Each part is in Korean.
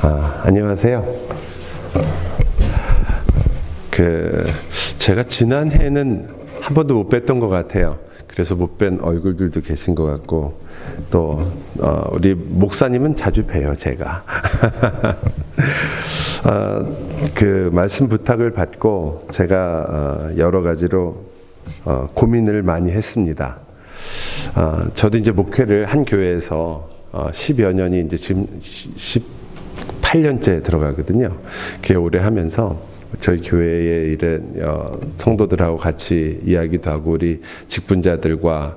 안녕하세요. 제가 지난해에는 한 번도 못 뵀던 것 같아요. 그래서 못 뵌 얼굴들도 계신 것 같고, 또 우리 목사님은 자주 봬요, 제가. 말씀 부탁을 받고 제가 여러 가지로 고민을 많이 했습니다. 저도 이제 목회를 한 교회에서 10여 년이 이제 지금 18년째 들어가거든요. 꽤 오래 하면서 저희 교회에 이런 성도들하고 같이 이야기도 하고, 우리 직분자들과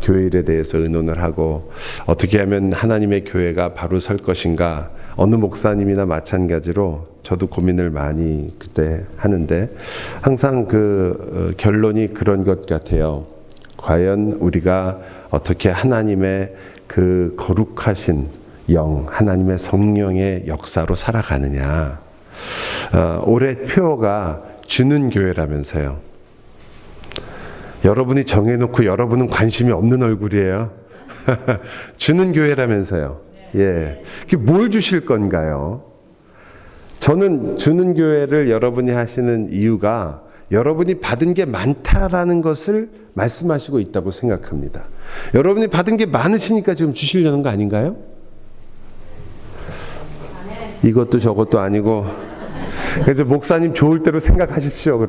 교회 일에 대해서 의논을 하고, 어떻게 하면 하나님의 교회가 바로 설 것인가, 어느 목사님이나 마찬가지로 저도 고민을 많이 그때 하는데, 항상 결론이 그런 것 같아요. 과연 우리가 어떻게 하나님의 그 거룩하신 영, 하나님의 성령의 역사로 살아가느냐. 올해 표어가 주는 교회라면서요. 여러분이 정해놓고 여러분은 관심이 없는 얼굴이에요. 주는 교회라면서요. 예, 뭘 주실 건가요? 저는 주는 교회를 여러분이 하시는 이유가 여러분이 받은 게 많다라는 것을 말씀하시고 있다고 생각합니다. 여러분이 받은 게 많으시니까 지금 주시려는 거 아닌가요? 이것도 저것도 아니고, 그래서 목사님 좋을 대로 생각하십시오.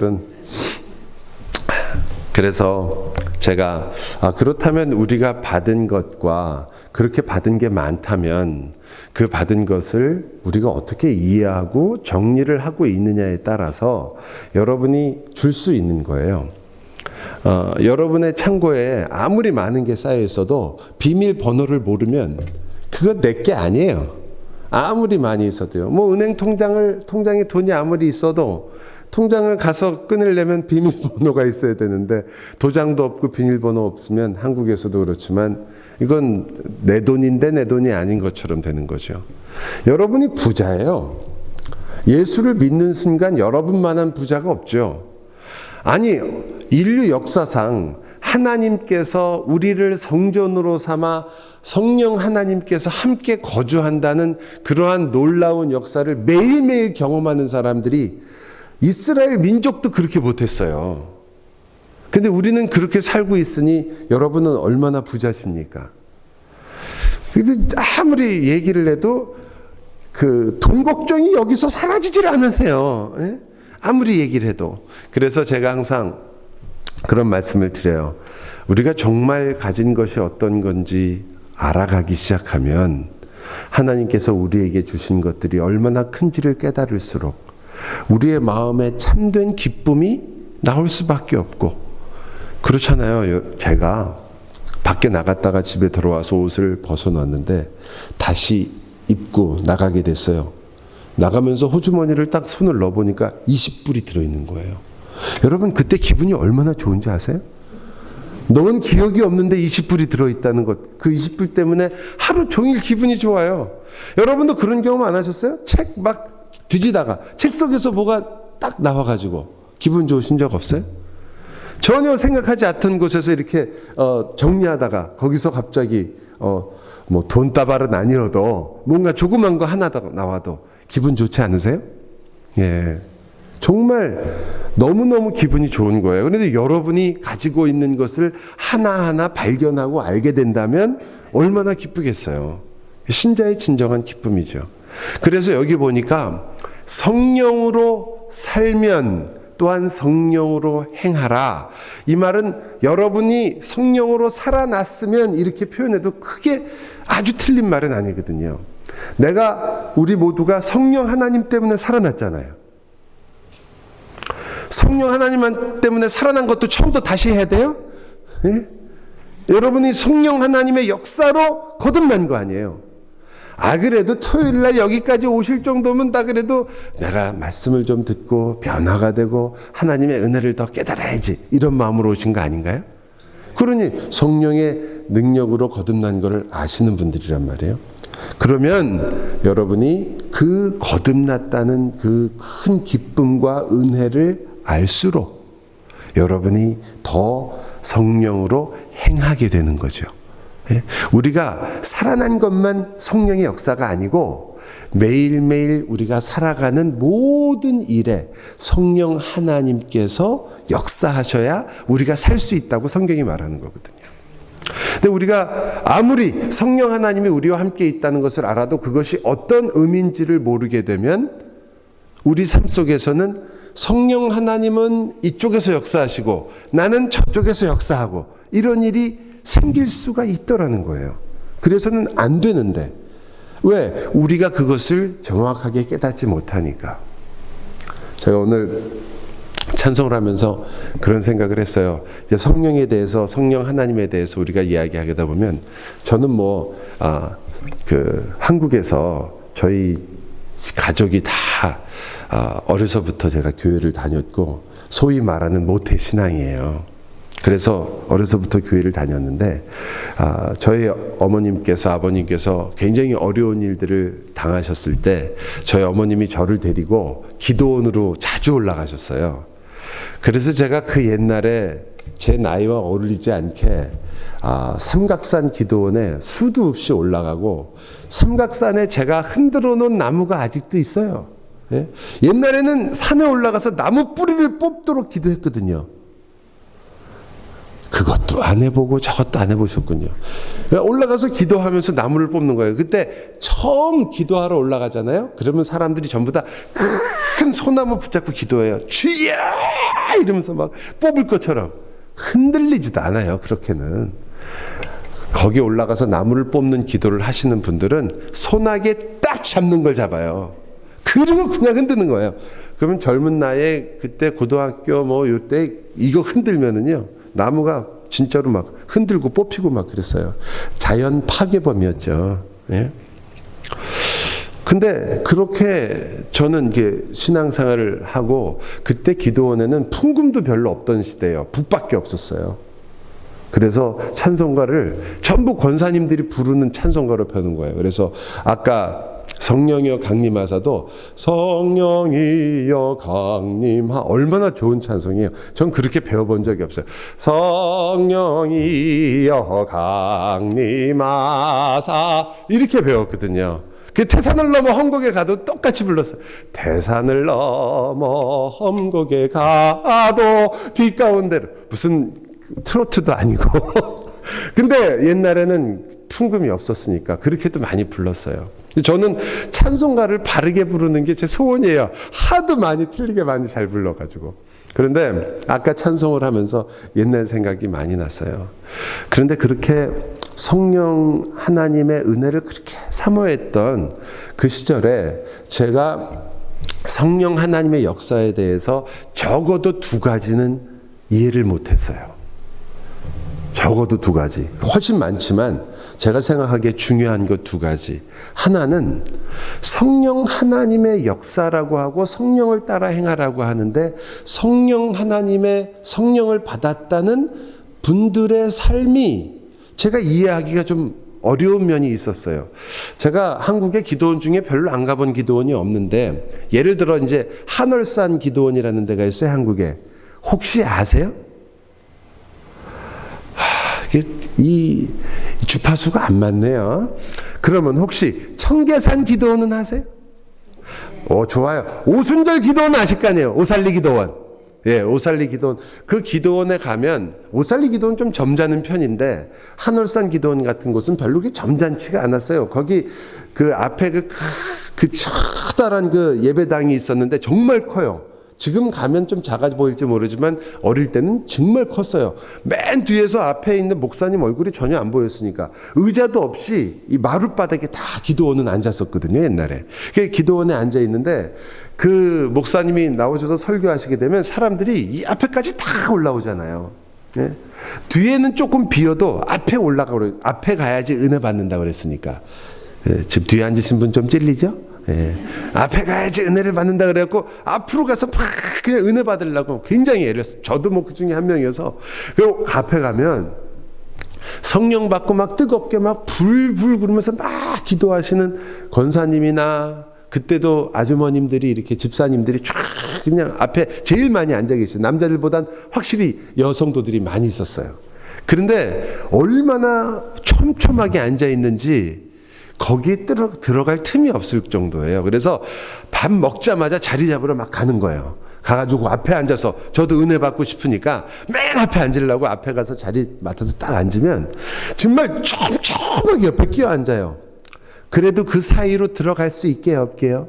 그래서 제가 그렇다면 우리가 받은 것과 그렇게 받은 게 많다면 그 받은 것을 우리가 어떻게 이해하고 정리를 하고 있느냐에 따라서 여러분이 줄 수 있는 거예요. 여러분의 창고에 아무리 많은 게 쌓여 있어도 비밀번호를 모르면 그거 내 게 아니에요. 아무리 많이 있어도요. 은행 통장에 돈이 아무리 있어도 통장을 가서 끊으려면 비밀번호가 있어야 되는데, 도장도 없고 비밀번호 없으면 한국에서도 그렇지만 이건 내 돈인데 내 돈이 아닌 것처럼 되는 거죠. 여러분이 부자예요. 예수를 믿는 순간 여러분만한 부자가 없죠. 아니, 인류 역사상 하나님께서 우리를 성전으로 삼아 성령 하나님께서 함께 거주한다는 그러한 놀라운 역사를 매일매일 경험하는 사람들이, 이스라엘 민족도 그렇게 못했어요. 근데 우리는 그렇게 살고 있으니 여러분은 얼마나 부자십니까? 근데 아무리 얘기를 해도 돈 걱정이 여기서 사라지질 않으세요. 예? 아무리 얘기를 해도. 그래서 제가 항상 그런 말씀을 드려요. 우리가 정말 가진 것이 어떤 건지 알아가기 시작하면 하나님께서 우리에게 주신 것들이 얼마나 큰지를 깨달을수록 우리의 마음에 참된 기쁨이 나올 수밖에 없고, 그렇잖아요. 제가 밖에 나갔다가 집에 들어와서 옷을 벗어놨는데 다시 입고 나가게 됐어요. 나가면서 호주머니를 딱 손을 넣어보니까 20불이 들어있는 거예요. 여러분, 그때 기분이 얼마나 좋은지 아세요? 넣은 기억이 없는데 20불이 들어있다는 것, 그 20불 때문에 하루 종일 기분이 좋아요. 여러분도 그런 경험 안 하셨어요? 책 막 뒤지다가 책 속에서 뭐가 딱 나와가지고 기분 좋으신 적 없어요? 전혀 생각하지 않던 곳에서 이렇게 정리하다가 거기서 갑자기 돈다발은 아니어도 뭔가 조그만 거 하나 나와도 기분 좋지 않으세요? 예, 정말 너무너무 기분이 좋은 거예요. 그런데 여러분이 가지고 있는 것을 하나하나 발견하고 알게 된다면 얼마나 기쁘겠어요. 신자의 진정한 기쁨이죠. 그래서 여기 보니까 성령으로 살면 또한 성령으로 행하라. 이 말은 여러분이 성령으로 살아났으면 이렇게 표현해도 크게 아주 틀린 말은 아니거든요. 우리 모두가 성령 하나님 때문에 살아났잖아요. 성령 하나님 때문에 살아난 것도 처음부터 다시 해야 돼요? 예? 여러분이 성령 하나님의 역사로 거듭난 거 아니에요. 그래도 토요일날 여기까지 오실 정도면 그래도 내가 말씀을 좀 듣고 변화가 되고 하나님의 은혜를 더 깨달아야지, 이런 마음으로 오신 거 아닌가요? 그러니 성령의 능력으로 거듭난 것을 아시는 분들이란 말이에요. 그러면 여러분이 그 거듭났다는 그 큰 기쁨과 은혜를 알수록 여러분이 더 성령으로 행하게 되는 거죠. 우리가 살아난 것만 성령의 역사가 아니고 매일매일 우리가 살아가는 모든 일에 성령 하나님께서 역사하셔야 우리가 살 수 있다고 성경이 말하는 거거든요. 근데 우리가 아무리 성령 하나님이 우리와 함께 있다는 것을 알아도 그것이 어떤 의미인지를 모르게 되면 우리 삶 속에서는 성령 하나님은 이쪽에서 역사하시고 나는 저쪽에서 역사하고 이런 일이 생길 수가 있더라는 거예요. 그래서는 안 되는데 왜? 우리가 그것을 정확하게 깨닫지 못하니까. 제가 오늘 찬송을 하면서 그런 생각을 했어요. 이제 성령에 대해서, 성령 하나님에 대해서 우리가 이야기하다 보면 저는 한국에서 저희 가족이 다 어려서부터 제가 교회를 다녔고 소위 말하는 모태 신앙이에요. 그래서 어려서부터 교회를 다녔는데 저희 어머님께서 아버님께서 굉장히 어려운 일들을 당하셨을 때 저희 어머님이 저를 데리고 기도원으로 자주 올라가셨어요. 그래서 제가 그 옛날에 제 나이와 어울리지 않게 삼각산 기도원에 수도 없이 올라가고 삼각산에 제가 흔들어 놓은 나무가 아직도 있어요. 예? 옛날에는 산에 올라가서 나무 뿌리를 뽑도록 기도했거든요. 그것도 안 해보고 저것도 안 해보셨군요. 올라가서 기도하면서 나무를 뽑는 거예요. 그때 처음 기도하러 올라가잖아요. 그러면 사람들이 전부 다 큰 소나무 붙잡고 기도해요. 주여! 이러면서 막 뽑을 것처럼. 흔들리지도 않아요. 그렇게는. 거기 올라가서 나무를 뽑는 기도를 하시는 분들은 소나기에 딱 잡는 걸 잡아요. 그리고 그냥 흔드는 거예요. 그러면 젊은 나이에 그때 고등학교 요때 이거 흔들면은요. 나무가 진짜로 막 흔들고 뽑히고 막 그랬어요. 자연 파괴범이었죠. 예? 근데 그렇게 저는 이게 신앙생활을 하고 그때 기도원에는 풍금도 별로 없던 시대예요. 북밖에 없었어요. 그래서 찬송가를 전부 권사님들이 부르는 찬송가로 펴는 거예요. 그래서 아까 성령이여 강림하사도 성령이여 강림하 얼마나 좋은 찬송이에요. 전 그렇게 배워본 적이 없어요. 성령이여 강림하사 이렇게 배웠거든요. 그 태산을 넘어 험곡에 가도 똑같이 불렀어요. 태산을 넘어 험곡에 가도 빛 가운데로 무슨 트로트도 아니고 근데 옛날에는 풍금이 없었으니까 그렇게도 많이 불렀어요. 저는 찬송가를 바르게 부르는 게 제 소원이에요. 하도 많이 틀리게 많이 잘 불러가지고. 그런데 아까 찬송을 하면서 옛날 생각이 많이 났어요. 그런데 그렇게 성령 하나님의 은혜를 그렇게 사모했던 그 시절에 제가 성령 하나님의 역사에 대해서 적어도 2가지는 이해를 못했어요. 적어도 2가지. 훨씬 많지만 제가 생각하기에 중요한 것 2가지. 하나는 성령 하나님의 역사라고 하고 성령을 따라 행하라고 하는데 성령 하나님의 성령을 받았다는 분들의 삶이 제가 이해하기가 좀 어려운 면이 있었어요. 제가 한국의 기도원 중에 별로 안 가본 기도원이 없는데 예를 들어 이제 한월산 기도원이라는 데가 있어요. 한국에. 혹시 아세요? 이 주파수가 안 맞네요. 그러면 혹시 청계산 기도원은 아세요? 좋아요. 오순절 기도원 아실 거 아니에요. 오살리 기도원. 예, 오살리 기도원. 그 기도원에 가면 오살리 기도원 좀 점잖은 편인데 한월산 기도원 같은 곳은 별로 그렇게 점잖지가 않았어요. 거기 그 앞에 그 커다란 그 예배당이 있었는데 정말 커요. 지금 가면 좀 작아 보일지 모르지만 어릴 때는 정말 컸어요. 맨 뒤에서 앞에 있는 목사님 얼굴이 전혀 안 보였으니까 의자도 없이 이 마룻바닥에 다 기도원은 앉았었거든요. 옛날에. 기도원에 앉아 있는데 그 목사님이 나오셔서 설교하시게 되면 사람들이 이 앞에까지 다 올라오잖아요. 예? 뒤에는 조금 비어도 앞에 올라가고 앞에 가야지 은혜 받는다고 그랬으니까. 예, 지금 뒤에 앉으신 분 좀 찔리죠? 예. 앞에 가야지 은혜를 받는다 그래갖고 앞으로 가서 막 그냥 은혜 받으려고 굉장히 애를 했어요. 저도 뭐 그 중에 한 명이어서. 그리고 앞에 가면 성령 받고 막 뜨겁게 막 불불 그러면서 막 기도하시는 권사님이나 그때도 아주머님들이 이렇게 집사님들이 쫙 그냥 앞에 제일 많이 앉아 계시죠. 남자들보단 확실히 여성도들이 많이 있었어요. 그런데 얼마나 촘촘하게 앉아 있는지 거기에 들어갈 틈이 없을 정도예요. 그래서 밥 먹자마자 자리 잡으러 막 가는 거예요. 가가지고 앞에 앉아서, 저도 은혜 받고 싶으니까 맨 앞에 앉으려고 앞에 가서 자리 맡아서 딱 앉으면 정말 촘촘하게 옆에 끼어 앉아요. 그래도 그 사이로 들어갈 수 있게요, 없게요?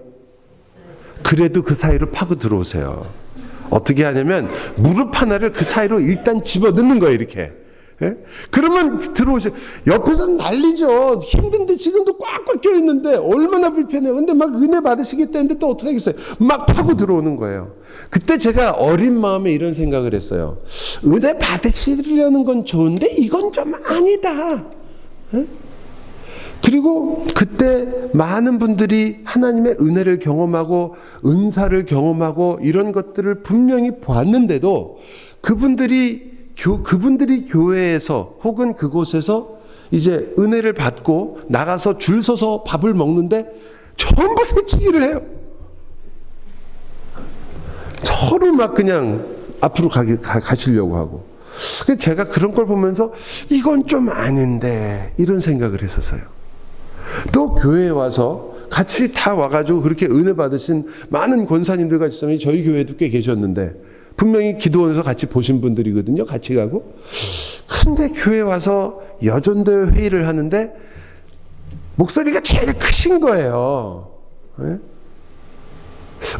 그래도 그 사이로 파고 들어오세요. 어떻게 하냐면 무릎 하나를 그 사이로 일단 집어 넣는 거예요, 이렇게. 예? 그러면 들어오세요. 옆에서는 난리죠. 힘든데 지금도 꽉꽉 껴있는데 얼마나 불편해요. 근데 막 은혜 받으시겠다는데 또 어떻게 하겠어요. 막 파고 들어오는 거예요. 그때 제가 어린 마음에 이런 생각을 했어요. 은혜 받으시려는 건 좋은데 이건 좀 아니다. 예? 그리고 그때 많은 분들이 하나님의 은혜를 경험하고 은사를 경험하고 이런 것들을 분명히 보았는데도 그분들이 교회에서 혹은 그곳에서 이제 은혜를 받고 나가서 줄 서서 밥을 먹는데 전부 새치기를 해요. 서로 막 그냥 앞으로 가시려고 하고. 제가 그런 걸 보면서 이건 좀 아닌데 이런 생각을 했었어요. 또 교회에 와서 같이 다 와가지고 그렇게 은혜 받으신 많은 권사님들 같이 있으면 저희 교회도 꽤 계셨는데 분명히 기도원에서 같이 보신 분들이거든요. 같이 가고. 근데 교회 와서 여전도 회의를 하는데 목소리가 제일 크신 거예요. 네?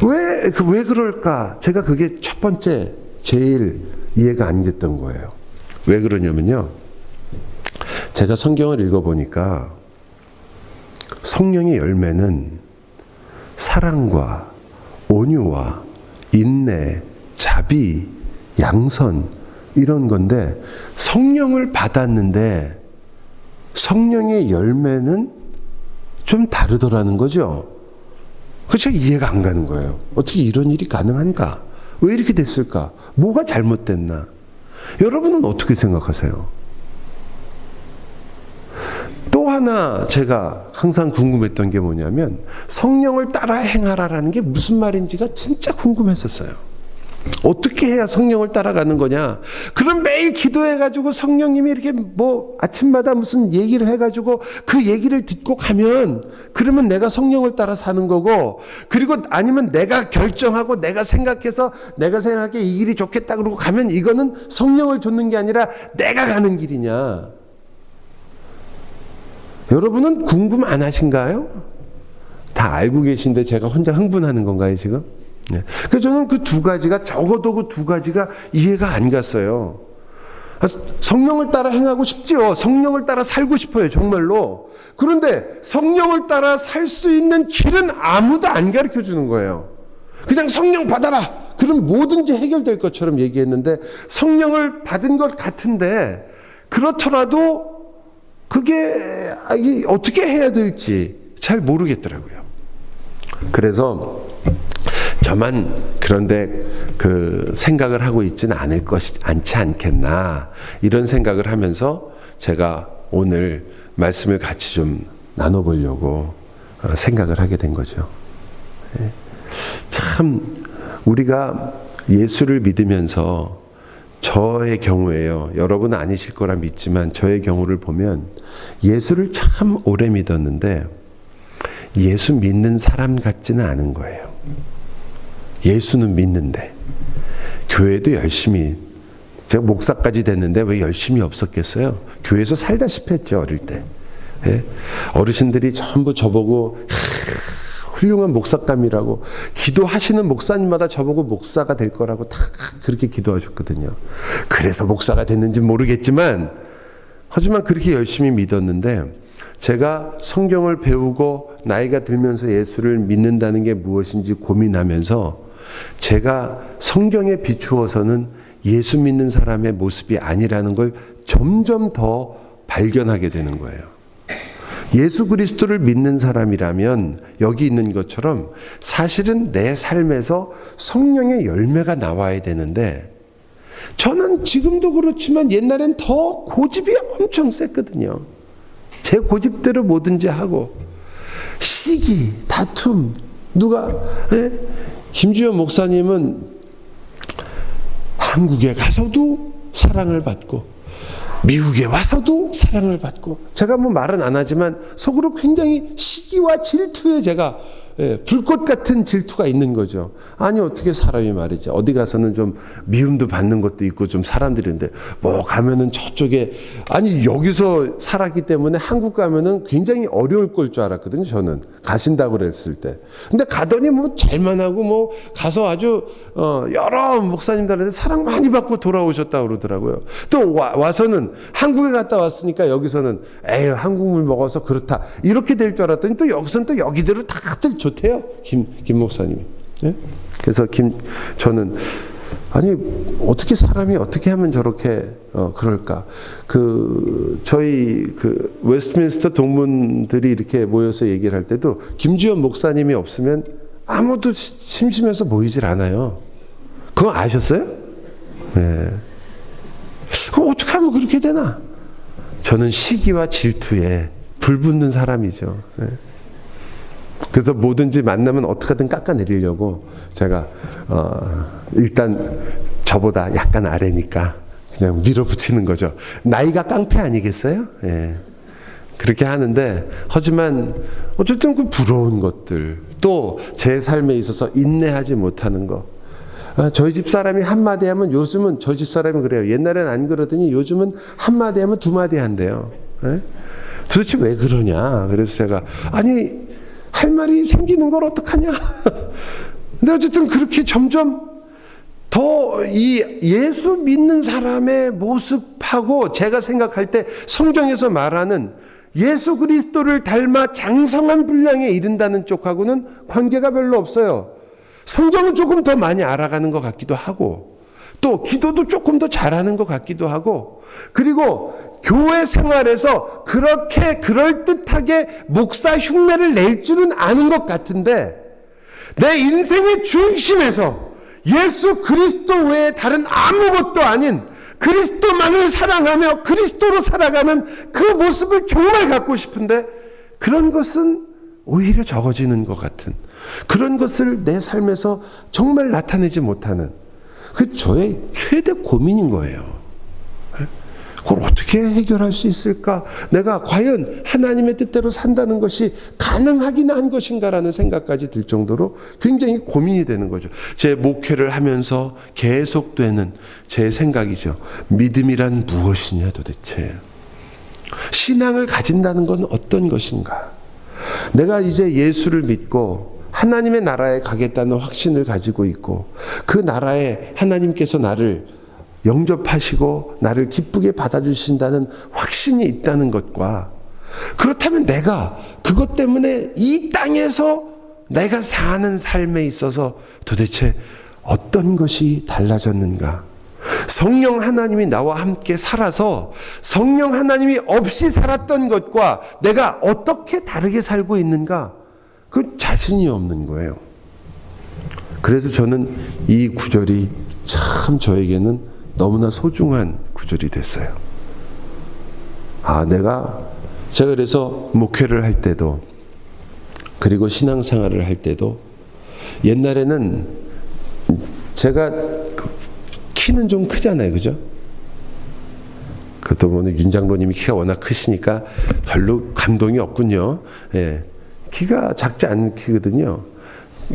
왜 그럴까? 제가 그게 첫 번째 제일 이해가 안 됐던 거예요. 왜 그러냐면요. 제가 성경을 읽어보니까 성령의 열매는 사랑과 온유와 인내, 자비, 양선 이런 건데 성령을 받았는데 성령의 열매는 좀 다르더라는 거죠. 그래서 제가 이해가 안 가는 거예요. 어떻게 이런 일이 가능한가? 왜 이렇게 됐을까? 뭐가 잘못됐나? 여러분은 어떻게 생각하세요? 또 하나 제가 항상 궁금했던 게 뭐냐면 성령을 따라 행하라라는 게 무슨 말인지가 진짜 궁금했었어요. 어떻게 해야 성령을 따라가는 거냐? 그럼 매일 기도해가지고 성령님이 이렇게 뭐 아침마다 무슨 얘기를 해가지고 그 얘기를 듣고 가면 그러면 내가 성령을 따라 사는 거고, 그리고 아니면 내가 결정하고 내가 생각해서 내가 생각하기에 이 길이 좋겠다 그러고 가면 이거는 성령을 좇는 게 아니라 내가 가는 길이냐? 여러분은 궁금 안 하신가요? 다 알고 계신데 제가 혼자 흥분하는 건가요, 지금? 네. 그래서 저는 그 두 가지가, 적어도 그 두 가지가 이해가 안 갔어요. 성령을 따라 행하고 싶죠. 성령을 따라 살고 싶어요, 정말로. 그런데 성령을 따라 살 수 있는 길은 아무도 안 가르쳐 주는 거예요. 그냥 성령 받아라. 그럼 뭐든지 해결될 것처럼 얘기했는데 성령을 받은 것 같은데 그렇더라도 그게 어떻게 해야 될지 잘 모르겠더라고요. 그래서 저만 그런데 그 생각을 하고 있지는 않지 않겠나 이런 생각을 하면서 제가 오늘 말씀을 같이 좀 나눠보려고 생각을 하게 된 거죠. 참 우리가 예수를 믿으면서 저의 경우에요. 여러분은 아니실 거라 믿지만 저의 경우를 보면 예수를 참 오래 믿었는데 예수 믿는 사람 같지는 않은 거예요. 예수는 믿는데 교회도 열심히, 제가 목사까지 됐는데 왜 열심히 없었겠어요? 교회에서 살다시피 했죠, 어릴 때. 예? 어르신들이 전부 저보고 훌륭한 목사감이라고, 기도하시는 목사님마다 저보고 목사가 될 거라고 다 그렇게 기도하셨거든요. 그래서 목사가 됐는지 모르겠지만 하지만 그렇게 열심히 믿었는데 제가 성경을 배우고 나이가 들면서 예수를 믿는다는 게 무엇인지 고민하면서 제가 성경에 비추어서는 예수 믿는 사람의 모습이 아니라는 걸 점점 더 발견하게 되는 거예요. 예수 그리스도를 믿는 사람이라면 여기 있는 것처럼 사실은 내 삶에서 성령의 열매가 나와야 되는데 저는 지금도 그렇지만 옛날엔 더 고집이 엄청 셌거든요. 제 고집대로 뭐든지 하고 시기, 다툼, 누가 김주현 목사님은 한국에 가서도 사랑을 받고 미국에 와서도 사랑을 받고, 제가 뭐 말은 안 하지만 속으로 굉장히 시기와 질투에 제가 불꽃 같은 질투가 있는 거죠. 아니 어떻게 사람이 말이지, 어디 가서는 좀 미움도 받는 것도 있고 좀 사람들인데 뭐 가면은 저쪽에, 아니 여기서 살았기 때문에 한국 가면은 굉장히 어려울 걸 줄 알았거든요. 저는 가신다고 그랬을 때. 근데 가더니 뭐 잘만 하고 뭐 가서 아주 여러 목사님들한테 사랑 많이 받고 돌아오셨다고 그러더라고요. 또 와서는 한국에 갔다 왔으니까 여기서는 에이 한국물 먹어서 그렇다 이렇게 될 줄 알았더니 또 여기서는 또 여기대로 다들 좋대요. 김 목사님이. 예? 그래서 저는 아니 어떻게 사람이 어떻게 하면 저렇게 그럴까? 저희 웨스트민스터 동문들이 이렇게 모여서 얘기를 할 때도 김주현 목사님이 없으면 아무도 심심해서 모이질 않아요. 그거 아셨어요? 네. 그럼 어떻게 하면 그렇게 되나? 저는 시기와 질투에 불붙는 사람이죠. 네. 그래서 뭐든지 만나면 어떻게든 깎아내리려고 제가 일단 저보다 약간 아래니까 그냥 밀어붙이는 거죠. 나이가 깡패 아니겠어요? 예. 그렇게 하는데, 하지만 어쨌든 그 부러운 것들, 또 제 삶에 있어서 인내하지 못하는 거. 저희 집 사람이 한마디 하면, 요즘은 저희 집 사람이 그래요. 옛날엔 안 그러더니 요즘은 한마디 하면 두마디 한대요. 예? 도대체 왜 그러냐? 그래서 제가 아니 할 말이 생기는 걸 어떡하냐? 근데 어쨌든 그렇게 점점 더 이 예수 믿는 사람의 모습하고 제가 생각할 때 성경에서 말하는 예수 그리스도를 닮아 장성한 분량에 이른다는 쪽하고는 관계가 별로 없어요. 성경은 조금 더 많이 알아가는 것 같기도 하고, 또 기도도 조금 더 잘하는 것 같기도 하고, 그리고 교회 생활에서 그렇게 그럴듯하게 목사 흉내를 낼 줄은 아는 것 같은데, 내 인생의 중심에서 예수 그리스도 외에 다른 아무것도 아닌 그리스도만을 사랑하며 그리스도로 살아가는 그 모습을 정말 갖고 싶은데, 그런 것은 오히려 적어지는 것 같은, 그런 것을 내 삶에서 정말 나타내지 못하는, 그 저의 최대 고민인 거예요. 그걸 어떻게 해결할 수 있을까? 내가 과연 하나님의 뜻대로 산다는 것이 가능하긴 한 것인가라는 생각까지 들 정도로 굉장히 고민이 되는 거죠. 제 목회를 하면서 계속되는 제 생각이죠. 믿음이란 무엇이냐 도대체? 신앙을 가진다는 건 어떤 것인가? 내가 이제 예수를 믿고 하나님의 나라에 가겠다는 확신을 가지고 있고, 그 나라에 하나님께서 나를 영접하시고 나를 기쁘게 받아주신다는 확신이 있다는 것과, 그렇다면 내가 그것 때문에 이 땅에서 내가 사는 삶에 있어서 도대체 어떤 것이 달라졌는가? 성령 하나님이 나와 함께 살아서 성령 하나님이 없이 살았던 것과 내가 어떻게 다르게 살고 있는가? 그 자신이 없는 거예요. 그래서 저는 이 구절이 참 저에게는 너무나 소중한 구절이 됐어요. 제가 그래서 목회를 할 때도, 그리고 신앙생활을 할 때도, 옛날에는 제가 키는 좀 크잖아요, 그죠? 그것도 오늘 윤 장로님이 키가 워낙 크시니까 별로 감동이 없군요. 예. 키가 작지 않거든요.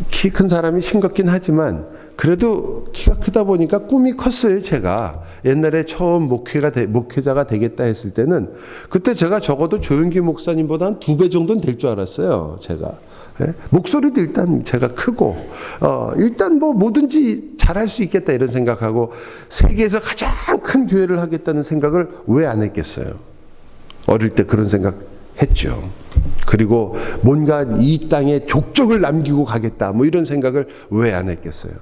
키 큰 사람이 싱겁긴 하지만 그래도 키가 크다 보니까 꿈이 컸어요. 제가 옛날에 처음 목회자가 되겠다 했을 때는, 그때 제가 적어도 조용기 목사님보다 한 2배 정도는 될 줄 알았어요. 제가. 예? 목소리도 일단 제가 크고 일단 뭐 뭐든지 잘할 수 있겠다 이런 생각하고, 세계에서 가장 큰 교회를 하겠다는 생각을 왜 안 했겠어요? 어릴 때 그런 생각 했죠. 그리고 뭔가 이 땅에 족적을 남기고 가겠다 뭐 이런 생각을 왜 안 했겠어요?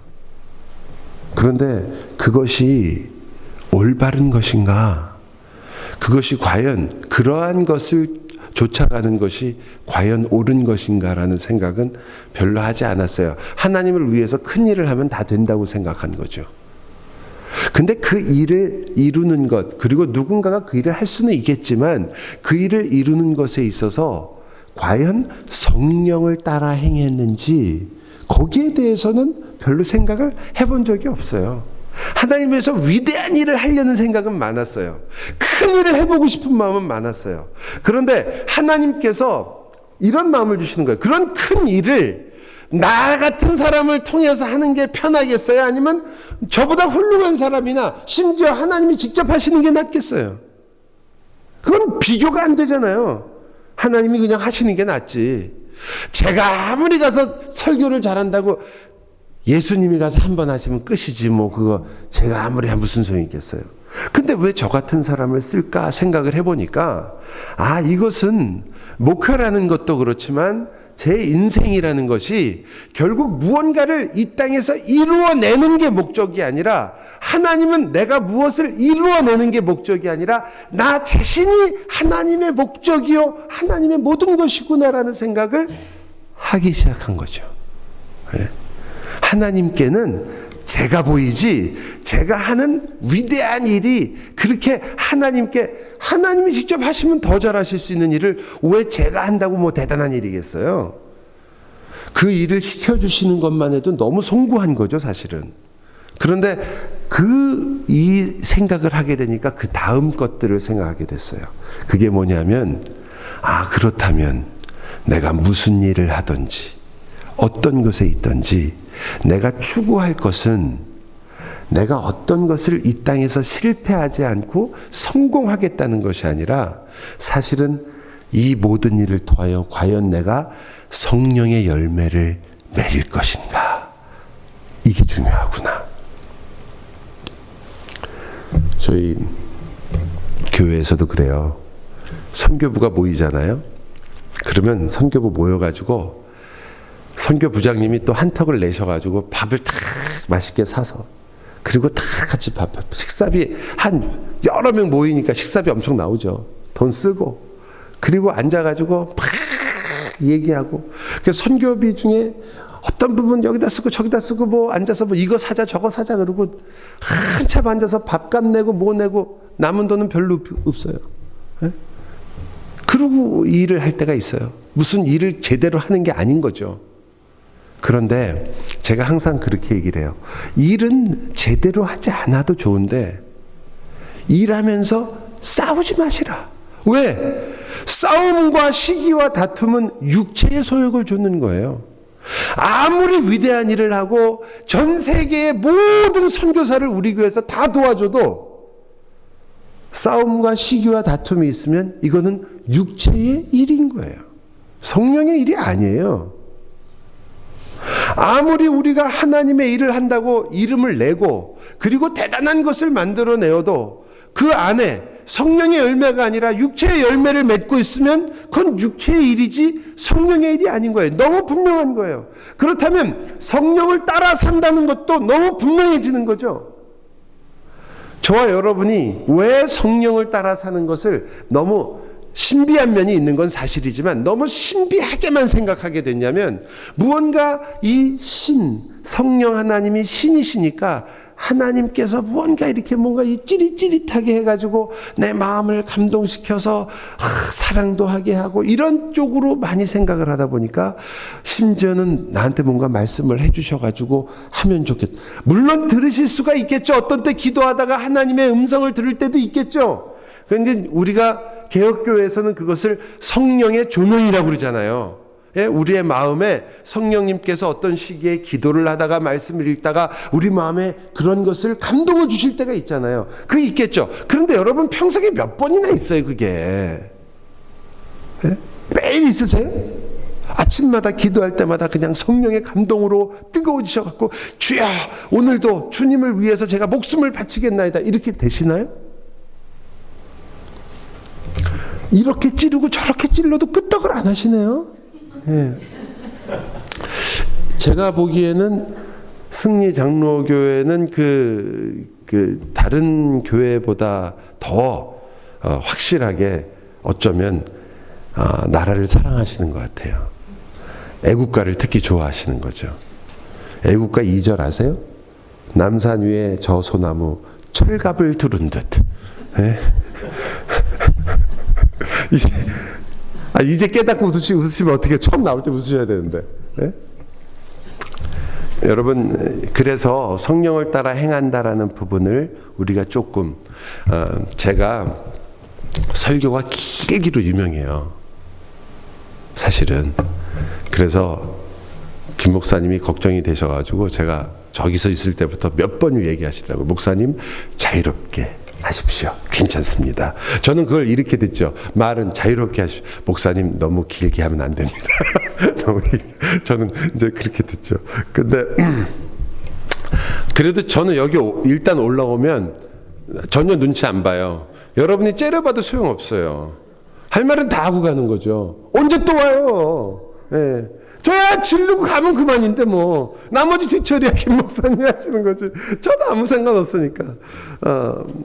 그런데 그것이 올바른 것인가? 그것이 과연 그러한 것을 쫓아가는 것이 과연 옳은 것인가라는 생각은 별로 하지 않았어요. 하나님을 위해서 큰 일을 하면 다 된다고 생각한 거죠. 근데 그 일을 이루는 것, 그리고 누군가가 그 일을 할 수는 있겠지만 그 일을 이루는 것에 있어서 과연 성령을 따라 행했는지, 거기에 대해서는 별로 생각을 해본 적이 없어요. 하나님에서 위대한 일을 하려는 생각은 많았어요. 큰 일을 해보고 싶은 마음은 많았어요. 그런데 하나님께서 이런 마음을 주시는 거예요. 그런 큰 일을 나 같은 사람을 통해서 하는 게 편하겠어요? 아니면 저보다 훌륭한 사람이나 심지어 하나님이 직접 하시는 게 낫겠어요? 그건 비교가 안 되잖아요. 하나님이 그냥 하시는 게 낫지. 제가 아무리 가서 설교를 잘한다고 예수님이 가서 한 번 하시면 끝이지 뭐 그거 제가 아무리 무슨 소용이 있겠어요. 근데 왜 저 같은 사람을 쓸까 생각을 해보니까 이것은 목회라는 것도 그렇지만 제 인생이라는 것이 결국 무언가를 이 땅에서 이루어내는 게 목적이 아니라 하나님은 내가 무엇을 이루어내는 게 목적이 아니라 나 자신이 하나님의 목적이요 하나님의 모든 것이구나라는 생각을 하기 시작한 거죠. 하나님께는 제가 보이지 제가 하는 위대한 일이 그렇게 하나님이 직접 하시면 더 잘하실 수 있는 일을 왜 제가 한다고 뭐 대단한 일이겠어요? 그 일을 시켜주시는 것만 해도 너무 송구한 거죠 사실은. 그런데 이 생각을 하게 되니까 그 다음 것들을 생각하게 됐어요. 그게 뭐냐면 그렇다면 내가 무슨 일을 하든지 어떤 것에 있든지 내가 추구할 것은 내가 어떤 것을 이 땅에서 실패하지 않고 성공하겠다는 것이 아니라 사실은 이 모든 일을 통하여 과연 내가 성령의 열매를 맺을 것인가. 이게 중요하구나. 저희 교회에서도 그래요. 선교부가 모이잖아요. 그러면 선교부 모여가지고 선교부장님이 또 한턱을 내셔가지고 밥을 다 맛있게 사서 그리고 다 같이 식사비 한 여러 명 모이니까 식사비 엄청 나오죠. 돈 쓰고 그리고 앉아가지고 막 얘기하고 그 선교비 중에 어떤 부분 여기다 쓰고 저기다 쓰고 뭐 앉아서 뭐 이거 사자 저거 사자 그러고 한참 앉아서 밥값 내고 뭐 내고 남은 돈은 별로 없어요. 그러고 일을 할 때가 있어요. 무슨 일을 제대로 하는 게 아닌 거죠. 그런데 제가 항상 그렇게 얘기를 해요. 일은 제대로 하지 않아도 좋은데 일하면서 싸우지 마시라. 왜? 싸움과 시기와 다툼은 육체의 소욕을 쫓는 거예요. 아무리 위대한 일을 하고 전 세계의 모든 선교사를 우리 교회에서 다 도와줘도 싸움과 시기와 다툼이 있으면 이거는 육체의 일인 거예요. 성령의 일이 아니에요. 아무리 우리가 하나님의 일을 한다고 이름을 내고 그리고 대단한 것을 만들어내어도 그 안에 성령의 열매가 아니라 육체의 열매를 맺고 있으면 그건 육체의 일이지 성령의 일이 아닌 거예요. 너무 분명한 거예요. 그렇다면 성령을 따라 산다는 것도 너무 분명해지는 거죠. 저와 여러분이 왜 성령을 따라 사는 것을 너무 신비한 면이 있는 건 사실이지만 너무 신비하게만 생각하게 됐냐면 무언가 성령 하나님이 신이시니까 하나님께서 무언가 이렇게 뭔가 찌릿찌릿하게 해가지고 내 마음을 감동시켜서 사랑도 하게 하고 이런 쪽으로 많이 생각을 하다 보니까 심지어는 나한테 뭔가 말씀을 해주셔가지고 하면 좋겠다. 물론 들으실 수가 있겠죠. 어떤 때 기도하다가 하나님의 음성을 들을 때도 있겠죠. 그런데 우리가 개혁교회에서는 그것을 성령의 조명이라고 그러잖아요. 우리의 마음에 성령님께서 어떤 시기에 기도를 하다가 말씀을 읽다가 우리 마음에 그런 것을 감동을 주실 때가 있잖아요. 그게 있겠죠. 그런데 여러분 평생에 몇 번이나 있어요 그게. 매일 있으세요? 아침마다 기도할 때마다 그냥 성령의 감동으로 뜨거워지셔갖고 주여 오늘도 주님을 위해서 제가 목숨을 바치겠나이다 이렇게 되시나요? 이렇게 찌르고 저렇게 찔러도 끄떡을 안 하시네요. 제가 보기에는 승리 장로교회는 그 다른 교회보다 더 확실하게 어쩌면 나라를 사랑하시는 것 같아요. 애국가를 특히 좋아하시는 거죠. 애국가 2절 아세요? 남산 위에 저 소나무 철갑을 두른 듯. 이제 깨닫고 웃으시면 어떻게 처음 나올 때 웃으셔야 되는데. 여러분, 그래서 성령을 따라 행한다라는 부분을 우리가 조금, 제가 설교가 길기로 유명해요. 사실은. 그래서 김 목사님이 걱정이 되셔가지고 제가 저기서 있을 때부터 몇 번을 얘기하시더라고요. 목사님, 자유롭게 하십시오. 괜찮습니다. 저는 그걸 이렇게 듣죠. 말은 자유롭게 하십시오. 목사님, 너무 길게 하면 안 됩니다. 저는 이제 그렇게 듣죠. 근데 그래도 저는 여기 일단 올라오면 전혀 눈치 안 봐요. 여러분이 째려봐도 소용없어요. 할 말은 다 하고 가는 거죠. 언제 또 와요? 예. 저야 지르고 가면 그만인데 뭐 나머지 뒤처리야 김 목사님이 하시는 거지. 저도 아무 상관없으니까.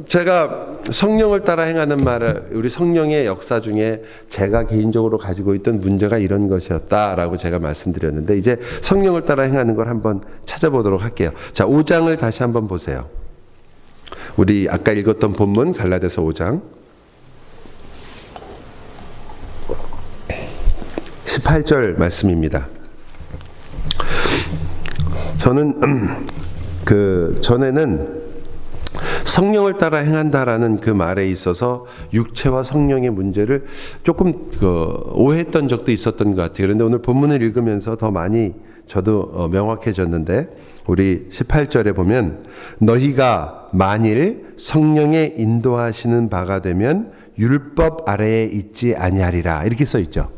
제가 성령을 따라 행하는 말을, 우리 성령의 역사 중에 제가 개인적으로 가지고 있던 문제가 이런 것이었다라고 제가 말씀드렸는데, 이제 성령을 따라 행하는 걸 한번 찾아보도록 할게요. 자, 5장을 다시 한번 보세요. 우리 아까 읽었던 본문 갈라디아서 5장 18절 말씀입니다. 저는 전에는 성령을 따라 행한다라는 그 말에 있어서 육체와 성령의 문제를 조금 오해했던 적도 있었던 것 같아요. 그런데 오늘 본문을 읽으면서 더 많이 저도 명확해졌는데, 우리 18절에 보면 너희가 만일 성령의 인도하시는 바가 되면 율법 아래에 있지 아니하리라, 이렇게 써 있죠.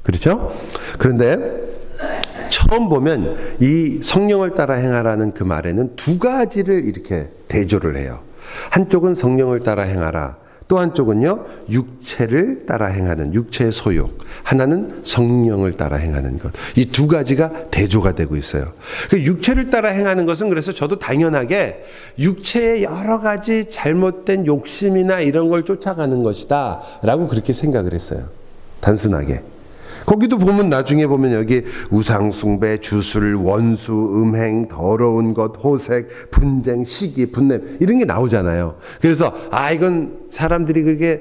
그렇죠? 그런데 처음 보면 이 성령을 따라 행하라는 그 말에는 두 가지를 이렇게 대조를 해요. 한쪽은 성령을 따라 행하라, 또 한쪽은요 육체를 따라 행하는, 육체의 소욕. 하나는 성령을 따라 행하는 것. 이 두 가지가 대조가 되고 있어요. 육체를 따라 행하는 것은, 그래서 저도 당연하게 육체의 여러 가지 잘못된 욕심이나 이런 걸 쫓아가는 것이다 라고 그렇게 생각을 했어요. 단순하게. 거기도 보면, 나중에 보면 여기 우상숭배, 주술, 원수, 음행, 더러운 것, 호색, 분쟁, 시기, 분냄, 이런 게 나오잖아요. 그래서 이건 사람들이 그렇게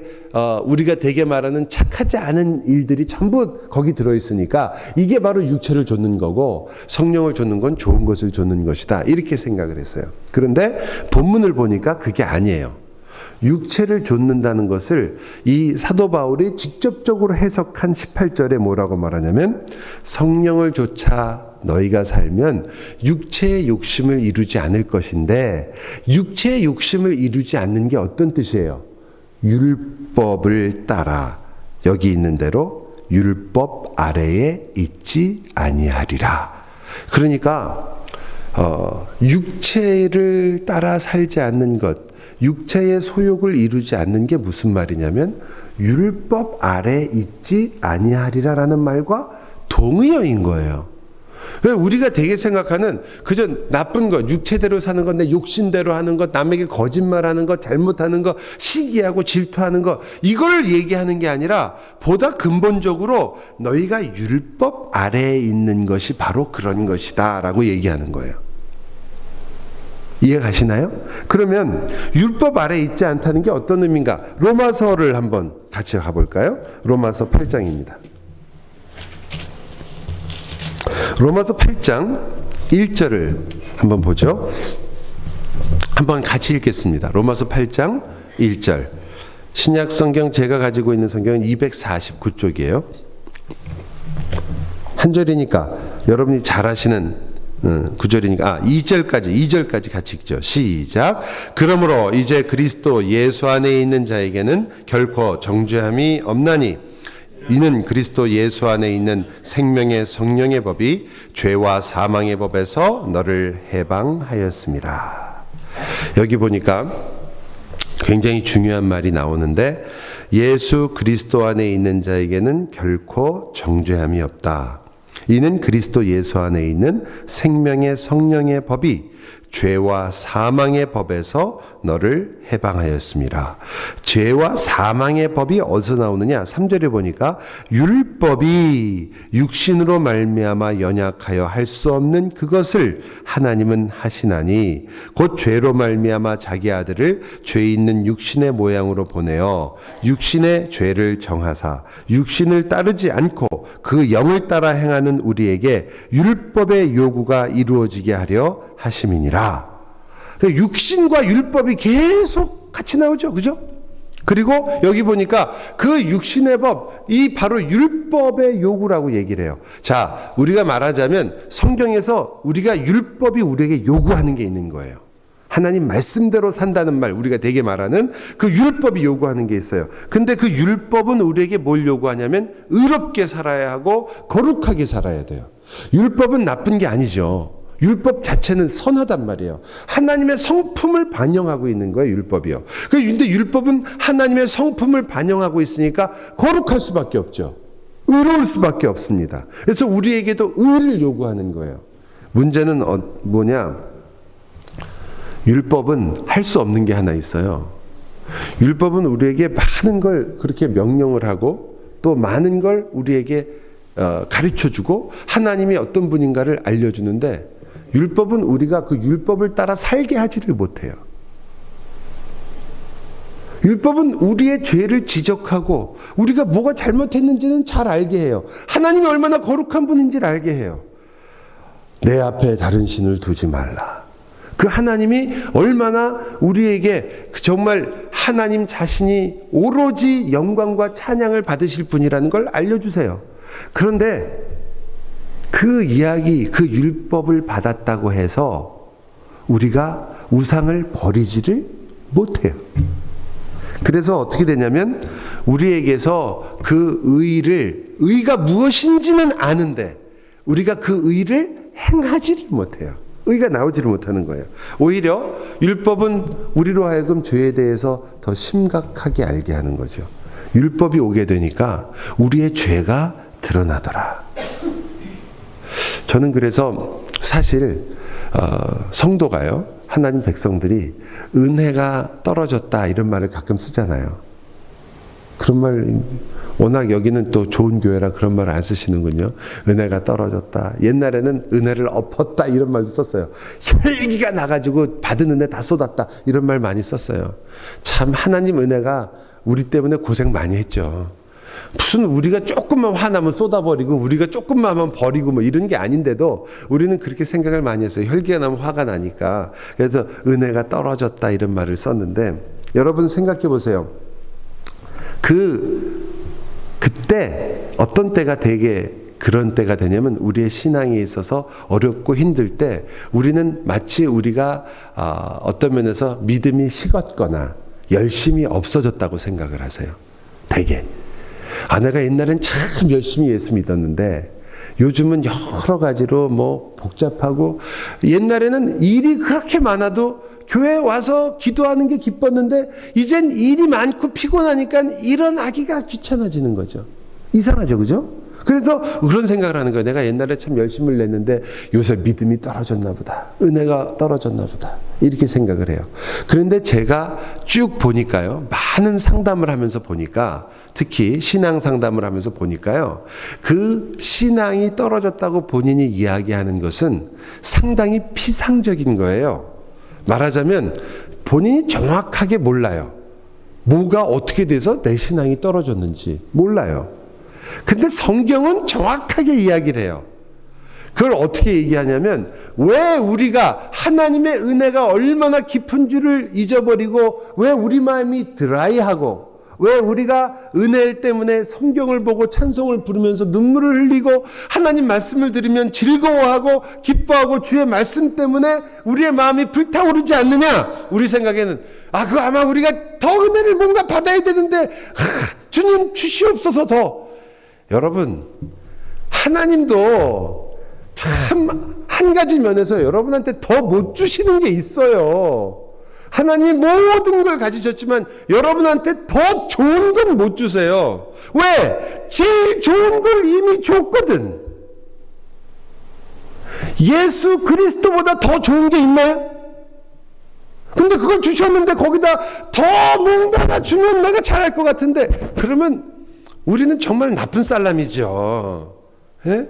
우리가 되게 말하는 착하지 않은 일들이 전부 거기 들어있으니까 이게 바로 육체를 좇는 거고, 성령을 좇는 건 좋은 것을 좇는 것이다, 이렇게 생각을 했어요. 그런데 본문을 보니까 그게 아니에요. 육체를 좇는다는 것을 이 사도 바울이 직접적으로 해석한 18절에 뭐라고 말하냐면, 성령을 좇아 너희가 살면 육체의 욕심을 이루지 않을 것인데, 육체의 욕심을 이루지 않는 게 어떤 뜻이에요? 율법을 따라, 여기 있는 대로 율법 아래에 있지 아니하리라. 그러니까 육체를 따라 살지 않는 것, 육체의 소욕을 이루지 않는 게 무슨 말이냐면 율법 아래 있지 아니하리라라는 말과 동의어인 거예요. 우리가 되게 생각하는 그저 나쁜 것, 육체대로 사는 것, 내 욕심대로 하는 것, 남에게 거짓말하는 것, 잘못하는 것, 시기하고 질투하는 것, 이걸 얘기하는 게 아니라 보다 근본적으로 너희가 율법 아래에 있는 것이 바로 그런 것이다 라고 얘기하는 거예요. 이해 가시나요? 그러면 율법 아래에 있지 않다는 게 어떤 의미인가? 로마서를 한번 같이 가볼까요? 로마서 8장입니다. 로마서 8장 1절을 한번 보죠. 한번 같이 읽겠습니다. 로마서 8장 1절. 신약 성경, 제가 가지고 있는 성경은 249쪽이에요. 한 절이니까 여러분이 잘 아시는 구절이니까 2절까지 같이 읽죠. 시작. 그러므로 이제 그리스도 예수 안에 있는 자에게는 결코 정죄함이 없나니, 이는 그리스도 예수 안에 있는 생명의 성령의 법이 죄와 사망의 법에서 너를 해방하였습니다. 여기 보니까 굉장히 중요한 말이 나오는데, 예수 그리스도 안에 있는 자에게는 결코 정죄함이 없다. 이는 그리스도 예수 안에 있는 생명의 성령의 법이 죄와 사망의 법에서 너를 해방하였습니다. 죄와 사망의 법이 어디서 나오느냐? 3절에 보니까 율법이 육신으로 말미암아 연약하여 할 수 없는 그것을 하나님은 하시나니 곧 죄로 말미암아 자기 아들을 죄 있는 육신의 모양으로 보내어 육신의 죄를 정하사 육신을 따르지 않고 그 영을 따라 행하는 우리에게 율법의 요구가 이루어지게 하려 하심이니라. 육신과 율법이 계속 같이 나오죠. 그죠? 그리고 여기 보니까 그 육신의 법, 이 바로 율법의 요구라고 얘기를 해요. 자, 우리가 말하자면 성경에서 우리가 율법이 우리에게 요구하는 게 있는 거예요. 하나님 말씀대로 산다는 말, 우리가 되게 말하는 그 율법이 요구하는 게 있어요. 근데 그 율법은 우리에게 뭘 요구하냐면 의롭게 살아야 하고 거룩하게 살아야 돼요. 율법은 나쁜 게 아니죠. 율법 자체는 선하단 말이에요. 하나님의 성품을 반영하고 있는 거예요, 율법이요. 그런데 율법은 하나님의 성품을 반영하고 있으니까 거룩할 수밖에 없죠. 의로울 수밖에 없습니다. 그래서 우리에게도 의를 요구하는 거예요. 문제는 뭐냐? 율법은 할 수 없는 게 하나 있어요. 율법은 우리에게 많은 걸 그렇게 명령을 하고 또 많은 걸 우리에게 가르쳐주고 하나님이 어떤 분인가를 알려주는데 율법은 우리가 그 율법을 따라 살게 하지를 못해요. 율법은 우리의 죄를 지적하고 우리가 뭐가 잘못했는지는 잘 알게 해요. 하나님이 얼마나 거룩한 분인지를 알게 해요. 내 앞에 다른 신을 두지 말라. 그 하나님이 얼마나 우리에게 정말 하나님 자신이 오로지 영광과 찬양을 받으실 분이라는 걸 알려주세요. 그런데 그 이야기, 그 율법을 받았다고 해서 우리가 우상을 버리지를 못해요. 그래서 어떻게 되냐면 우리에게서 그 의가 무엇인지는 아는데 우리가 그 의를 행하지를 못해요. 의가 나오지를 못하는 거예요. 오히려 율법은 우리로 하여금 죄에 대해서 더 심각하게 알게 하는 거죠. 율법이 오게 되니까 우리의 죄가 드러나더라. 저는 그래서 사실 성도가요, 하나님 백성들이 은혜가 떨어졌다 이런 말을 가끔 쓰잖아요. 그런 말 워낙 여기는 또 좋은 교회라 그런 말 안 쓰시는군요. 은혜가 떨어졌다. 옛날에는 은혜를 엎었다 이런 말도 썼어요. 혈기가 나가지고 받은 은혜 다 쏟았다 이런 말 많이 썼어요. 참 하나님 은혜가 우리 때문에 고생 많이 했죠. 무슨 우리가 조금만 화나면 쏟아버리고 우리가 조금만 하면 버리고 뭐 이런 게 아닌데도 우리는 그렇게 생각을 많이 했어요. 혈기가 나면 화가 나니까. 그래서 은혜가 떨어졌다 이런 말을 썼는데 여러분 생각해 보세요. 그때 어떤 때가 되게 그런 때가 되냐면 우리의 신앙에 있어서 어렵고 힘들 때 우리는 마치 우리가 어떤 면에서 믿음이 식었거나 열심이 없어졌다고 생각을 하세요. 되게. 내가 옛날엔 참 열심히 예수 믿었는데 요즘은 여러 가지로 뭐 복잡하고 옛날에는 일이 그렇게 많아도 교회 와서 기도하는 게 기뻤는데 이젠 일이 많고 피곤하니까 일어나기가 귀찮아지는 거죠. 이상하죠, 그죠? 그래서 그런 생각을 하는 거예요. 내가 옛날에 참 열심을 냈는데 요새 믿음이 떨어졌나 보다. 은혜가 떨어졌나 보다. 이렇게 생각을 해요. 그런데 제가 쭉 보니까요. 많은 상담을 하면서 보니까 특히 신앙 상담을 하면서 보니까요. 그 신앙이 떨어졌다고 본인이 이야기하는 것은 상당히 피상적인 거예요. 말하자면 본인이 정확하게 몰라요. 뭐가 어떻게 돼서 내 신앙이 떨어졌는지 몰라요. 근데 성경은 정확하게 이야기를 해요. 그걸 어떻게 얘기하냐면 왜 우리가 하나님의 은혜가 얼마나 깊은 줄을 잊어버리고 왜 우리 마음이 드라이하고 왜 우리가 은혜 때문에 성경을 보고 찬송을 부르면서 눈물을 흘리고 하나님 말씀을 들으면 즐거워하고 기뻐하고 주의 말씀 때문에 우리의 마음이 불타오르지 않느냐? 우리 생각에는 그거 아마 우리가 더 은혜를 뭔가 받아야 되는데 주님 주시옵소서 더. 여러분 하나님도 참 한 가지 면에서 여러분한테 더 못 주시는 게 있어요. 하나님이 모든 걸 가지셨지만 여러분한테 더 좋은 건 못 주세요. 왜? 제일 좋은 걸 이미 줬거든. 예수 그리스도보다 더 좋은 게 있나요? 그런데 그걸 주셨는데 거기다 더 뭔가가 주면 내가 잘할 것 같은데, 그러면 우리는 정말 나쁜 사람이죠. 예?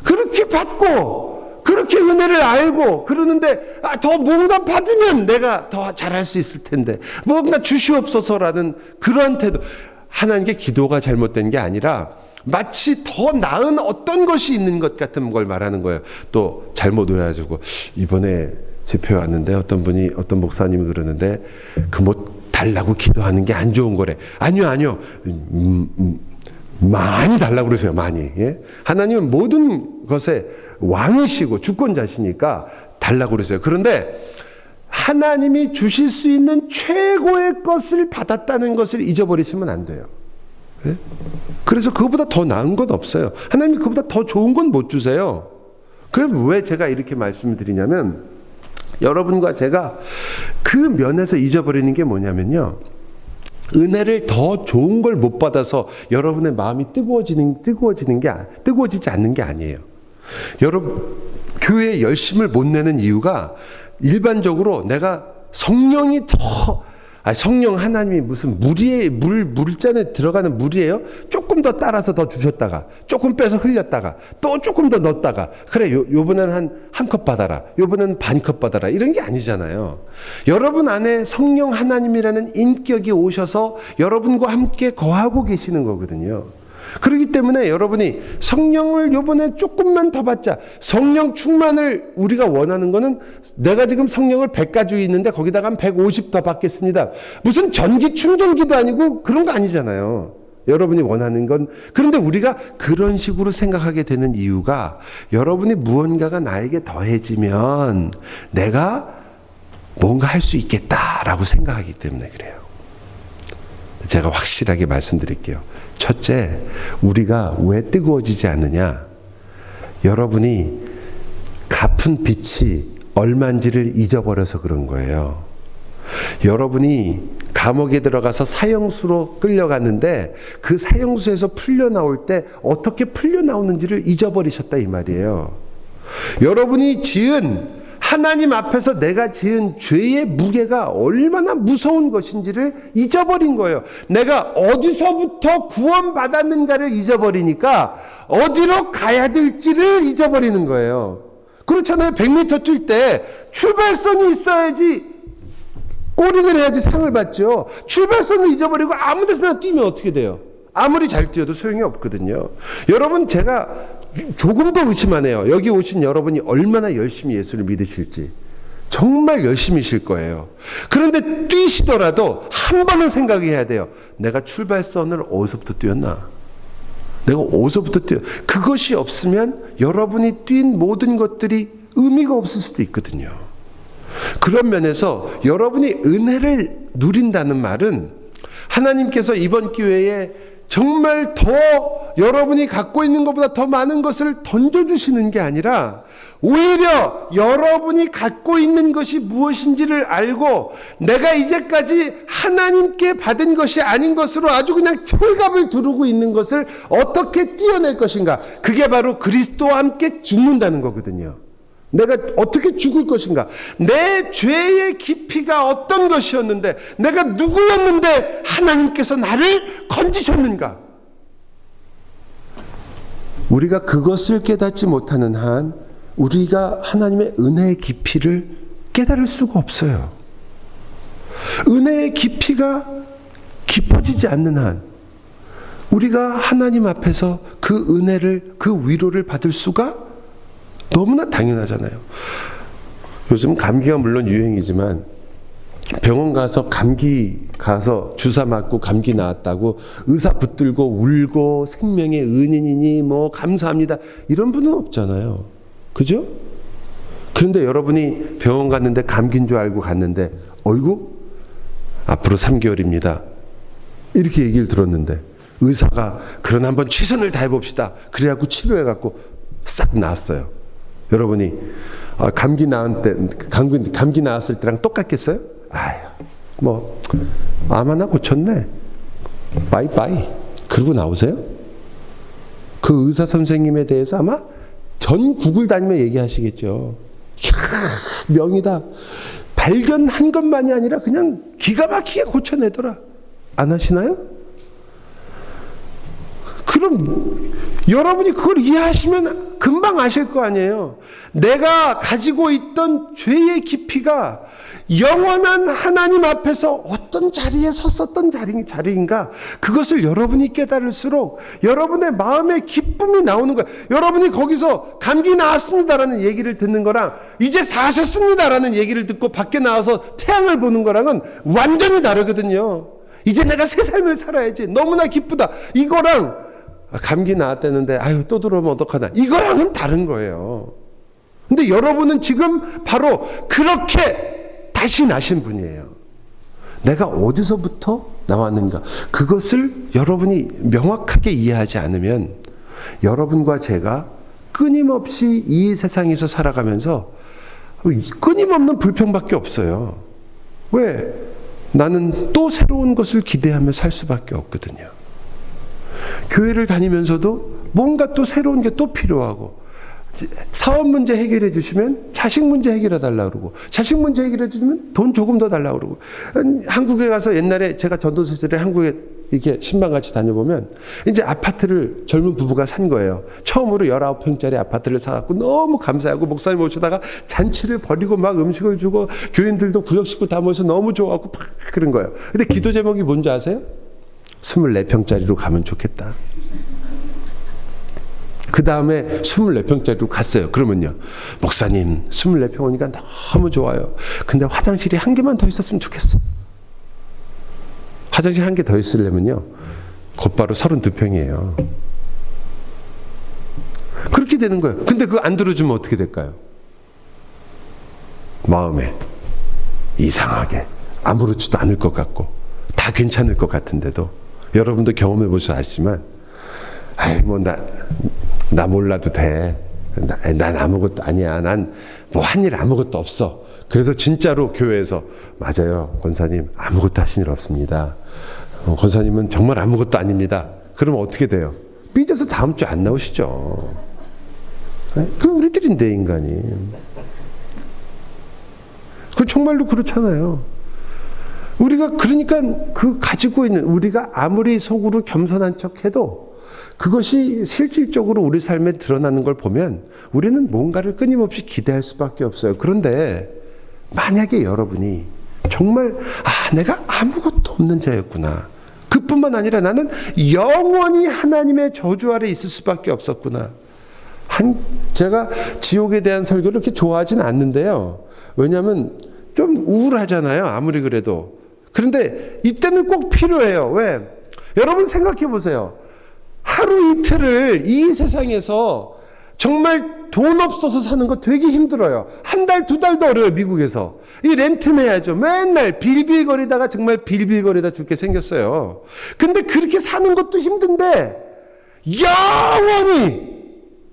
그렇게 받고 그렇게 은혜를 알고 그러는데 더 뭔가 받으면 내가 더 잘할 수 있을 텐데 뭔가 주시옵소서라는 그런 태도. 하나님께 기도가 잘못된 게 아니라 마치 더 나은 어떤 것이 있는 것 같은 걸 말하는 거예요. 또 잘못 오해가지고 이번에 집회 왔는데 어떤 목사님이 그러는데 그 뭐 달라고 기도하는 게 안 좋은 거래. 아니요. 많이 달라고 그러세요. 많이. 예? 하나님은 모든 것에 왕이시고 주권자시니까 달라고 그러세요. 그런데 하나님이 주실 수 있는 최고의 것을 받았다는 것을 잊어버리시면 안 돼요. 예? 그래서 그거보다 더 나은 건 없어요. 하나님이 그거보다 더 좋은 건 못 주세요. 그럼 왜 제가 이렇게 말씀을 드리냐면, 여러분과 제가 그 면에서 잊어버리는 게 뭐냐면요, 은혜를 더 좋은 걸 못 받아서 여러분의 마음이 뜨거워지지 않는 게 아니에요. 여러분, 교회에 열심을 못 내는 이유가 일반적으로 내가 성령이 성령 하나님이 무슨 물잔에 들어가는 물이에요? 조금 더 따라서 더 주셨다가, 조금 빼서 흘렸다가, 또 조금 더 넣었다가, 그래, 요번에는 한 컵 받아라, 요번에는 반 컵 받아라, 이런 게 아니잖아요. 여러분 안에 성령 하나님이라는 인격이 오셔서 여러분과 함께 거하고 계시는 거거든요. 그렇기 때문에 여러분이 성령을 요번에 조금만 더 받자, 성령 충만을 우리가 원하는 거는 내가 지금 성령을 100 가지고 있는데 거기다가 한 150 더 받겠습니다. 무슨 전기 충전기도 아니고 그런 거 아니잖아요. 여러분이 원하는 건. 그런데 우리가 그런 식으로 생각하게 되는 이유가, 여러분이 무언가가 나에게 더해지면 내가 뭔가 할 수 있겠다라고 생각하기 때문에 그래요. 제가 확실하게 말씀드릴게요. 첫째, 우리가 왜 뜨거워지지 않느냐? 여러분이 갚은 빚이 얼마인지를 잊어버려서 그런 거예요. 여러분이 감옥에 들어가서 사형수로 끌려갔는데 그 사형수에서 풀려나올 때 어떻게 풀려나오는지를 잊어버리셨다 이 말이에요. 여러분이 지은, 하나님 앞에서 내가 지은 죄의 무게가 얼마나 무서운 것인지를 잊어버린 거예요. 내가 어디서부터 구원받았는가를 잊어버리니까 어디로 가야 될지를 잊어버리는 거예요. 그렇잖아요. 100m 뛸 때 출발선이 있어야지, 꼬링을 해야지 상을 받죠. 출발선을 잊어버리고 아무 데서나 뛰면 어떻게 돼요? 아무리 잘 뛰어도 소용이 없거든요. 여러분, 제가 조금 더 의심하네요. 여기 오신 여러분이 얼마나 열심히 예수를 믿으실지. 정말 열심히실 거예요. 그런데 뛰시더라도 한 번은 생각해야 돼요. 내가 출발선을 어디서부터 뛰었나? 내가 어디서부터 뛰었나? 그것이 없으면 여러분이 뛴 모든 것들이 의미가 없을 수도 있거든요. 그런 면에서 여러분이 은혜를 누린다는 말은, 하나님께서 이번 기회에 정말 더 여러분이 갖고 있는 것보다 더 많은 것을 던져주시는 게 아니라, 오히려 여러분이 갖고 있는 것이 무엇인지를 알고 내가 이제까지 하나님께 받은 것이 아닌 것으로 아주 그냥 철갑을 두르고 있는 것을 어떻게 띄어낼 것인가. 그게 바로 그리스도와 함께 죽는다는 거거든요. 내가 어떻게 죽을 것인가? 내 죄의 깊이가 어떤 것이었는데, 내가 누구였는데 하나님께서 나를 건지셨는가? 우리가 그것을 깨닫지 못하는 한 우리가 하나님의 은혜의 깊이를 깨달을 수가 없어요. 은혜의 깊이가 깊어지지 않는 한 우리가 하나님 앞에서 그 은혜를, 그 위로를 받을 수가 너무나 당연하잖아요. 요즘 감기가 물론 유행이지만 병원 가서 감기 가서 주사 맞고 감기 나았다고 의사 붙들고 울고 생명의 은인이니 뭐 감사합니다 이런 분은 없잖아요. 그죠? 그런데 여러분이 병원 갔는데 감기인 줄 알고 갔는데 어이구 앞으로 3개월입니다 이렇게 얘기를 들었는데 의사가 그러나 한번 최선을 다해 봅시다 그래갖고 치료해 갖고 싹 나았어요. 여러분이 감기 나았을 때랑 똑같겠어요? 아유, 뭐 아마나 고쳤네. 바이바이. 그러고 나오세요? 그 의사 선생님에 대해서 아마 전국을 다니며 얘기하시겠죠. 이야, 명이다. 발견한 것만이 아니라 그냥 기가 막히게 고쳐내더라. 안 하시나요? 그럼 여러분이 그걸 이해하시면 금방 아실 거 아니에요. 내가 가지고 있던 죄의 깊이가 영원한 하나님 앞에서 어떤 자리에 섰었던 자리인가, 그것을 여러분이 깨달을수록 여러분의 마음의 기쁨이 나오는 거예요. 여러분이 거기서 감기 나았습니다라는 얘기를 듣는 거랑 이제 사셨습니다라는 얘기를 듣고 밖에 나와서 태양을 보는 거랑은 완전히 다르거든요. 이제 내가 새 삶을 살아야지, 너무나 기쁘다, 이거랑 감기 나았다는데 아유 또 들어오면 어떡하나, 이거랑은 다른 거예요. 근데 여러분은 지금 바로 그렇게 다시 나신 분이에요. 내가 어디서부터 나왔는가, 그것을 여러분이 명확하게 이해하지 않으면 여러분과 제가 끊임없이 이 세상에서 살아가면서 끊임없는 불평밖에 없어요. 왜? 나는 또 새로운 것을 기대하며 살 수밖에 없거든요. 교회를 다니면서도 뭔가 또 새로운 게 또 필요하고, 사업 문제 해결해 주시면 자식 문제 해결해 달라고 그러고, 자식 문제 해결해 주시면 돈 조금 더 달라고 그러고. 한국에 가서 옛날에 제가 전도사 시절에 한국에 이렇게 신방같이 다녀보면 이제 아파트를 젊은 부부가 산 거예요. 처음으로 19평짜리 아파트를 사갖고 너무 감사하고 목사님 오시다가 잔치를 벌이고 막 음식을 주고 교인들도 구역 식구 다 모여서 너무 좋아하고 막 그런 거예요. 근데 기도 제목이 뭔지 아세요? 24평짜리로 가면 좋겠다. 그 다음에 24평짜리로 갔어요. 그러면요, 목사님 24평 오니까 너무 좋아요. 근데 화장실이 한 개만 더 있었으면 좋겠어. 화장실 한 개 더 있으려면요 곧바로 32평이에요. 그렇게 되는 거예요. 근데 그거 안 들어주면 어떻게 될까요? 마음에 이상하게 아무렇지도 않을 것 같고 다 괜찮을 것 같은데도, 여러분도 경험해 보셔서 아시지만, 아이 뭐 나 몰라도 돼, 난 아무것도 아니야, 난 뭐 한 일 아무것도 없어. 그래서 진짜로 교회에서 맞아요 권사님 아무것도 하신 일 없습니다, 권사님은 정말 아무것도 아닙니다. 그러면 어떻게 돼요? 삐져서 다음 주 안 나오시죠. 그 우리들인데 인간이. 그 정말로 그렇잖아요. 우리가 그러니까 그 가지고 있는, 우리가 아무리 속으로 겸손한 척해도 그것이 실질적으로 우리 삶에 드러나는 걸 보면 우리는 뭔가를 끊임없이 기대할 수밖에 없어요. 그런데 만약에 여러분이 정말 내가 아무것도 없는 자였구나, 그뿐만 아니라 나는 영원히 하나님의 저주 아래 있을 수밖에 없었구나. 제가 지옥에 대한 설교를 그렇게 좋아하진 않는데요. 왜냐하면 좀 우울하잖아요, 아무리 그래도. 그런데 이때는 꼭 필요해요. 왜? 여러분 생각해 보세요. 하루 이틀을 이 세상에서 정말 돈 없어서 사는 거 되게 힘들어요. 한 달, 두 달도 어려워요, 미국에서. 이 렌트 내야죠. 맨날 빌빌거리다가 정말 빌빌거리다 죽게 생겼어요. 근데 그렇게 사는 것도 힘든데 영원히,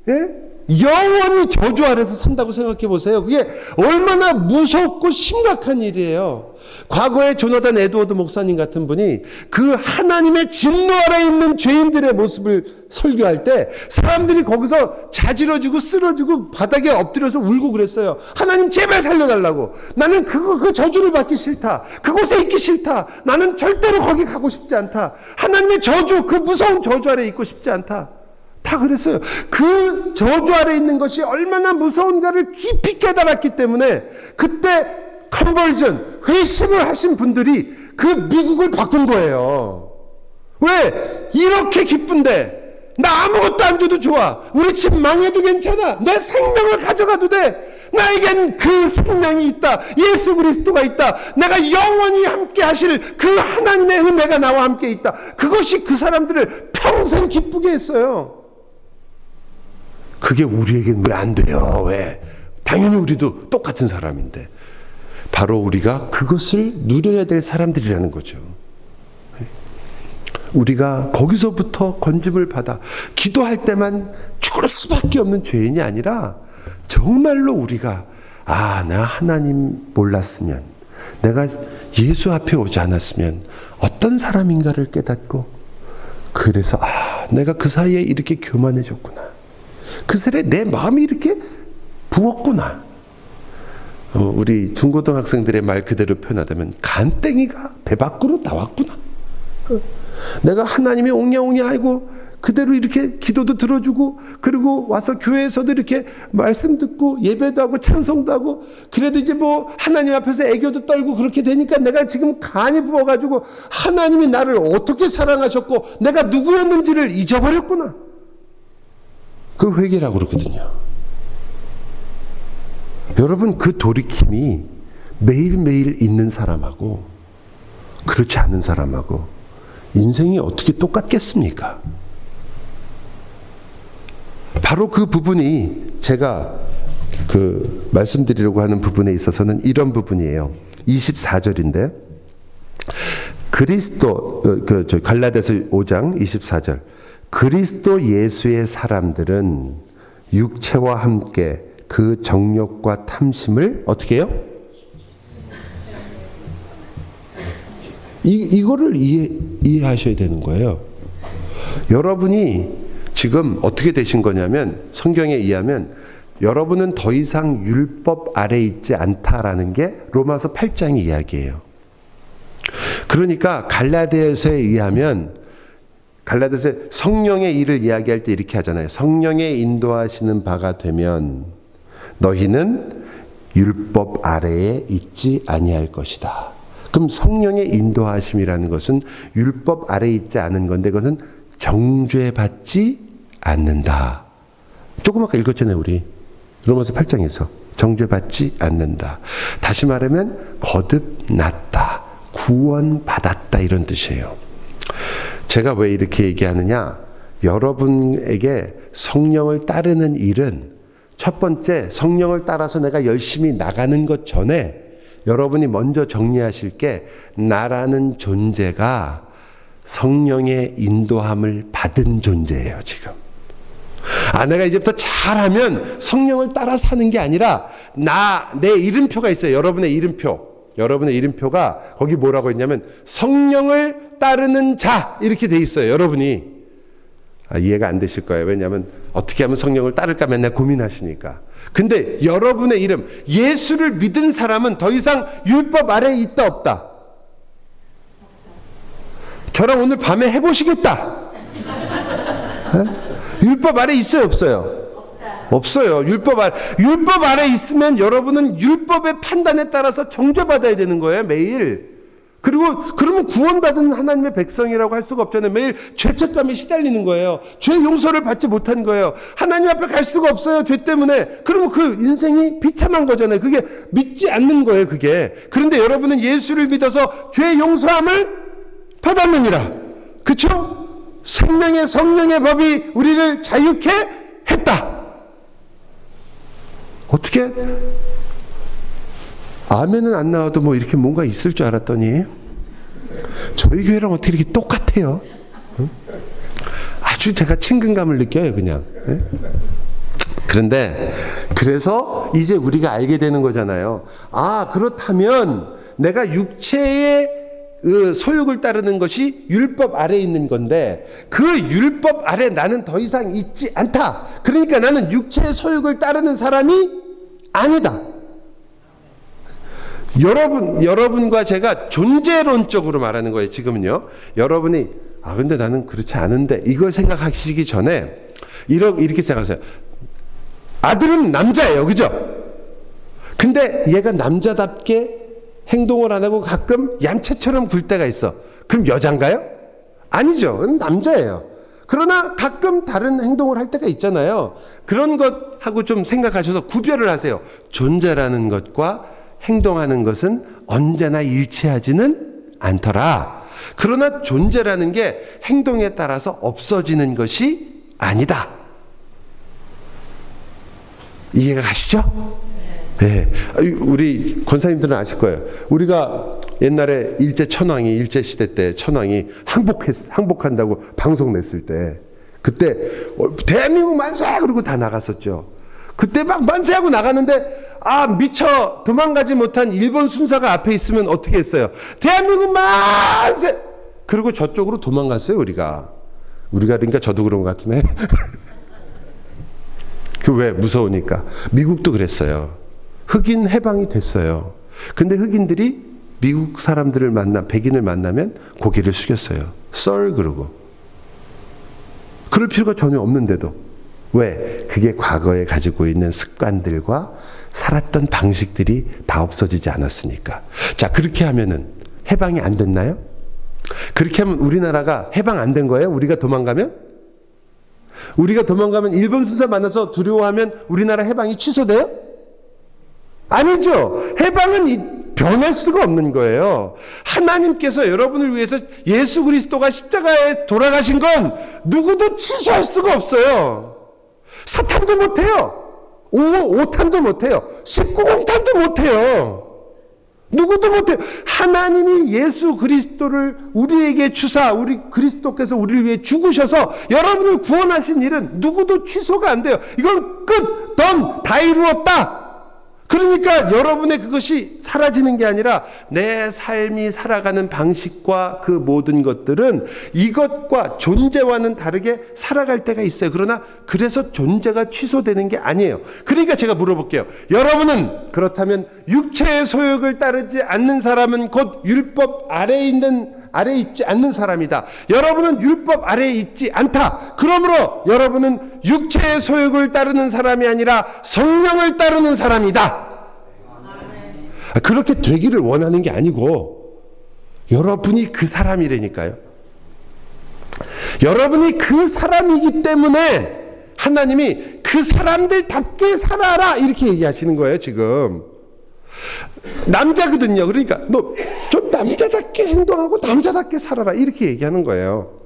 예? 영원히 저주 아래서 산다고 생각해 보세요. 그게 얼마나 무섭고 심각한 일이에요. 과거에 조나단 에드워드 목사님 같은 분이 그 하나님의 진노 아래 있는 죄인들의 모습을 설교할 때 사람들이 거기서 자지러지고 쓰러지고 바닥에 엎드려서 울고 그랬어요. 하나님 제발 살려달라고. 나는 그 저주를 받기 싫다. 그곳에 있기 싫다. 나는 절대로 거기 가고 싶지 않다. 하나님의 저주, 그 무서운 저주 아래 있고 싶지 않다. 다 그랬어요. 그 저주 아래 있는 것이 얼마나 무서운가를 깊이 깨달았기 때문에 그때 컨버전, 회심을 하신 분들이 그 미국을 바꾼 거예요. 왜? 이렇게 기쁜데 나 아무것도 안 줘도 좋아. 우리 집 망해도 괜찮아. 내 생명을 가져가도 돼. 나에겐 그 생명이 있다. 예수 그리스도가 있다. 내가 영원히 함께 하실 그 하나님의 은혜가 나와 함께 있다. 그것이 그 사람들을 평생 기쁘게 했어요. 그게 우리에겐 왜 안 돼요? 왜? 당연히 우리도 똑같은 사람인데. 바로 우리가 그것을 누려야 될 사람들이라는 거죠. 우리가 거기서부터 건짐을 받아 기도할 때만 죽을 수밖에 없는 죄인이 아니라 정말로 우리가 나 하나님 몰랐으면, 내가 예수 앞에 오지 않았으면 어떤 사람인가를 깨닫고, 그래서 내가 그 사이에 이렇게 교만해졌구나. 그 사이에 내 마음이 이렇게 부었구나. 우리 중고등학생들의 말 그대로 표현하자면 간땡이가 배 밖으로 나왔구나. 내가 하나님의 옹냐옹냐 하고 그대로 이렇게 기도도 들어주고 그리고 와서 교회에서도 이렇게 말씀 듣고 예배도 하고 찬송도 하고 그래도 이제 뭐 하나님 앞에서 애교도 떨고 그렇게 되니까 내가 지금 간이 부어가지고 하나님이 나를 어떻게 사랑하셨고 내가 누구였는지를 잊어버렸구나. 그 회개라고 그러거든요. 여러분, 그 돌이킴이 매일매일 있는 사람하고 그렇지 않은 사람하고 인생이 어떻게 똑같겠습니까? 바로 그 부분이 제가 말씀드리려고 하는 부분에 있어서는 이런 부분이에요. 24절인데 그리스도 갈라디아서 5장 24절 그리스도 예수의 사람들은 육체와 함께 그 정욕과 탐심을 어떻게 해요? 이거를 이해하셔야 되는 거예요. 여러분이 지금 어떻게 되신 거냐면 성경에 의하면 여러분은 더 이상 율법 아래 있지 않다라는 게 로마서 8장의 이야기예요. 그러니까 갈라디아서에 의하면 갈라디아서 성령의 일을 이야기할 때 이렇게 하잖아요. 성령의 인도하시는 바가 되면 너희는 율법 아래에 있지 아니할 것이다. 그럼 성령의 인도하심이라는 것은 율법 아래에 있지 않은 건데 그것은 정죄받지 않는다. 조금 아까 읽었잖아요, 우리. 로마서 8장에서. 정죄받지 않는다. 다시 말하면 거듭났다. 구원받았다. 이런 뜻이에요. 제가 왜 이렇게 얘기하느냐? 여러분에게 성령을 따르는 일은 첫 번째, 성령을 따라서 내가 열심히 나가는 것 전에 여러분이 먼저 정리하실 게 나라는 존재가 성령의 인도함을 받은 존재예요, 지금. 내가 이제부터 잘하면 성령을 따라 사는 게 아니라 내 이름표가 있어요. 여러분의 이름표. 여러분의 이름표가 거기 뭐라고 했냐면 성령을 따르는 자 이렇게 돼 있어요. 여러분이. 이해가 안 되실 거예요. 왜냐하면 어떻게 하면 성령을 따를까 맨날 고민하시니까. 근데 여러분의 이름, 예수를 믿은 사람은 더 이상 율법 아래에 있다 없다? 저랑 오늘 밤에 해보시겠다. 율법 아래 있어요 없어요? 없어요. 율법 아래 있으면 여러분은 율법의 판단에 따라서 정죄받아야 되는 거예요, 매일. 그리고 그러면 구원받은 하나님의 백성이라고 할 수가 없잖아요. 매일 죄책감에 시달리는 거예요. 죄 용서를 받지 못한 거예요. 하나님 앞에 갈 수가 없어요, 죄 때문에. 그러면 그 인생이 비참한 거잖아요. 그게 믿지 않는 거예요, 그게. 그런데 여러분은 예수를 믿어서 죄 용서함을 받았느니라. 그렇죠? 생명의 성령의 법이 우리를 자유케 했다. 어떻게? 아멘은 안 나와도 뭐 이렇게 뭔가 있을 줄 알았더니 저희 교회랑 어떻게 이렇게 똑같아요? 아주 제가 친근감을 느껴요, 그냥. 그런데 그래서 이제 우리가 알게 되는 거잖아요. 그렇다면 내가 육체의 소욕을 따르는 것이 율법 아래에 있는 건데 그 율법 아래 나는 더 이상 있지 않다. 그러니까 나는 육체의 소욕을 따르는 사람이 아니다. 여러분과 제가 존재론적으로 말하는 거예요, 지금은요. 여러분이 근데 나는 그렇지 않은데 이걸 생각하시기 전에 이렇게 생각하세요. 아들은 남자예요, 그죠? 근데 얘가 남자답게 행동을 안 하고 가끔 얌체처럼 굴 때가 있어. 그럼 여잔가요? 아니죠. 남자예요. 그러나 가끔 다른 행동을 할 때가 있잖아요. 그런 것하고 좀 생각하셔서 구별을 하세요. 존재라는 것과 행동하는 것은 언제나 일치하지는 않더라. 그러나 존재라는 게 행동에 따라서 없어지는 것이 아니다. 이해가 가시죠? 네. 우리 권사님들은 아실 거예요. 우리가 옛날에 일제 시대 때 천황이 항복한다고 방송 냈을 때 그때 대한민국 만세 그러고 다 나갔었죠. 그때 막 만세하고 나갔는데 미처 도망가지 못한 일본 순사가 앞에 있으면 어떻게 했어요? 대한민국 만세! 그리고 저쪽으로 도망갔어요, 우리가. 그러니까 저도 그런 것 같으네. 왜? 무서우니까. 미국도 그랬어요. 흑인 해방이 됐어요. 근데 흑인들이 미국 사람들을 백인을 만나면 고개를 숙였어요. 썰 그러고. 그럴 필요가 전혀 없는데도. 왜? 그게 과거에 가지고 있는 습관들과 살았던 방식들이 다 없어지지 않았으니까. 자, 그렇게 하면은 해방이 안 됐나요? 그렇게 하면 우리나라가 해방 안 된 거예요? 우리가 도망가면 일본 순사 만나서 두려워하면 우리나라 해방이 취소돼요? 아니죠. 해방은 변할 수가 없는 거예요. 하나님께서 여러분을 위해서 예수 그리스도가 십자가에 돌아가신 건 누구도 취소할 수가 없어요. 사탄도 못해요. 오탄도 못해요. 19공탄도 못해요. 누구도 못해요. 하나님이 예수 그리스도를 우리에게 주사, 우리 그리스도께서 우리를 위해 죽으셔서 여러분을 구원하신 일은 누구도 취소가 안 돼요. 이건 끝! 다 이루었다! 그러니까 여러분의 그것이 사라지는 게 아니라 내 삶이 살아가는 방식과 그 모든 것들은 이것과 존재와는 다르게 살아갈 때가 있어요. 그러나 그래서 존재가 취소되는 게 아니에요. 그러니까 제가 물어볼게요. 여러분은 그렇다면 육체의 소욕을 따르지 않는 사람은 곧 율법 아래에 있지 않는 사람이다. 여러분은 율법 아래에 있지 않다. 그러므로 여러분은 육체의 소욕을 따르는 사람이 아니라 성령을 따르는 사람이다. 그렇게 되기를 원하는 게 아니고 여러분이 그 사람이라니까요. 여러분이 그 사람이기 때문에 하나님이 그 사람들답게 살아라 이렇게 얘기하시는 거예요. 지금 남자거든요. 그러니까 너 좀 남자답게 행동하고 남자답게 살아라 이렇게 얘기하는 거예요.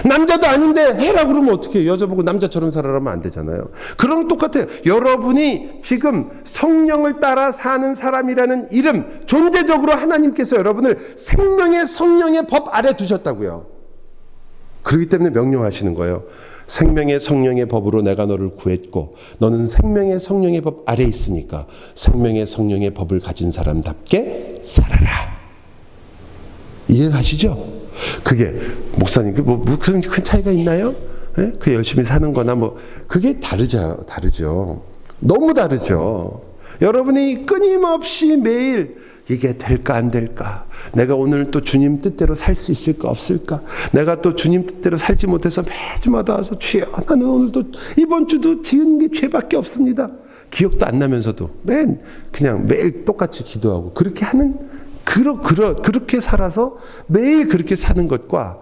남자도 아닌데 해라 그러면 어떻게 해요? 여자 보고 남자처럼 살아라면 안 되잖아요. 그럼 똑같아요. 여러분이 지금 성령을 따라 사는 사람이라는 이름, 존재적으로 하나님께서 여러분을 생명의 성령의 법 아래 두셨다고요. 그렇기 때문에 명령하시는 거예요. 생명의 성령의 법으로 내가 너를 구했고 너는 생명의 성령의 법 아래 있으니까 생명의 성령의 법을 가진 사람답게 살아라. 이해가시죠? 그게 목사님 큰 차이가 있나요? 네? 그 열심히 사는 거나 그게 다르죠. 너무 다르죠. 여러분이 끊임없이 매일 이게 될까 안 될까? 내가 오늘 또 주님 뜻대로 살 수 있을까 없을까? 내가 또 주님 뜻대로 살지 못해서 매주마다 와서 주여 나는 오늘도 이번 주도 지은 게 죄밖에 없습니다. 기억도 안 나면서도 그냥 매일 똑같이 기도하고 그렇게 하는 그렇게 살아서 매일 그렇게 사는 것과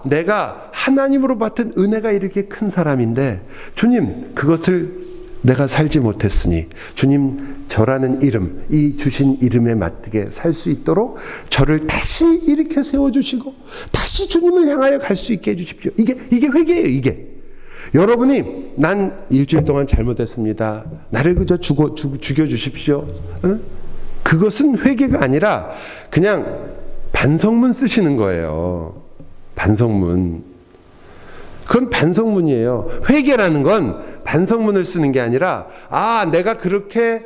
내가 하나님으로 받은 은혜가 이렇게 큰 사람인데 주님 그것을 내가 살지 못했으니 주님 저라는 이름 이 주신 이름에 맞게 살 수 있도록 저를 다시 일으켜 세워주시고 다시 주님을 향하여 갈 수 있게 해주십시오. 이게 회개예요. 이게 여러분이 난 일주일 동안 잘못했습니다. 나를 그저 죽여주십시오. 그것은 회개가 아니라 그냥 반성문 쓰시는 거예요. 반성문. 그건 반성문이에요. 회개라는 건 반성문을 쓰는 게 아니라 내가 그렇게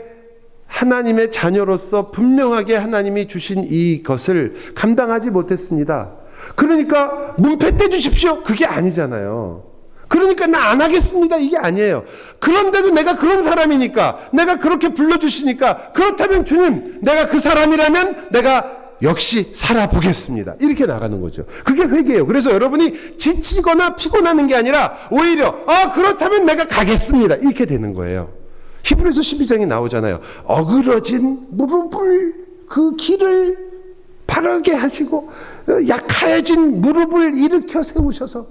하나님의 자녀로서 분명하게 하나님이 주신 이것을 감당하지 못했습니다. 그러니까 문패 떼주십시오. 그게 아니잖아요. 그러니까 나 안 하겠습니다. 이게 아니에요. 그런데도 내가 그런 사람이니까 내가 그렇게 불러주시니까 그렇다면 주님 내가 그 사람이라면 내가 역시 살아보겠습니다. 이렇게 나가는 거죠. 그게 회개예요. 그래서 여러분이 지치거나 피곤하는 게 아니라 오히려 그렇다면 내가 가겠습니다. 이렇게 되는 거예요. 히브리서 12장에 나오잖아요. 어그러진 무릎을 그 길을 바르게 하시고 약하여진 무릎을 일으켜 세우셔서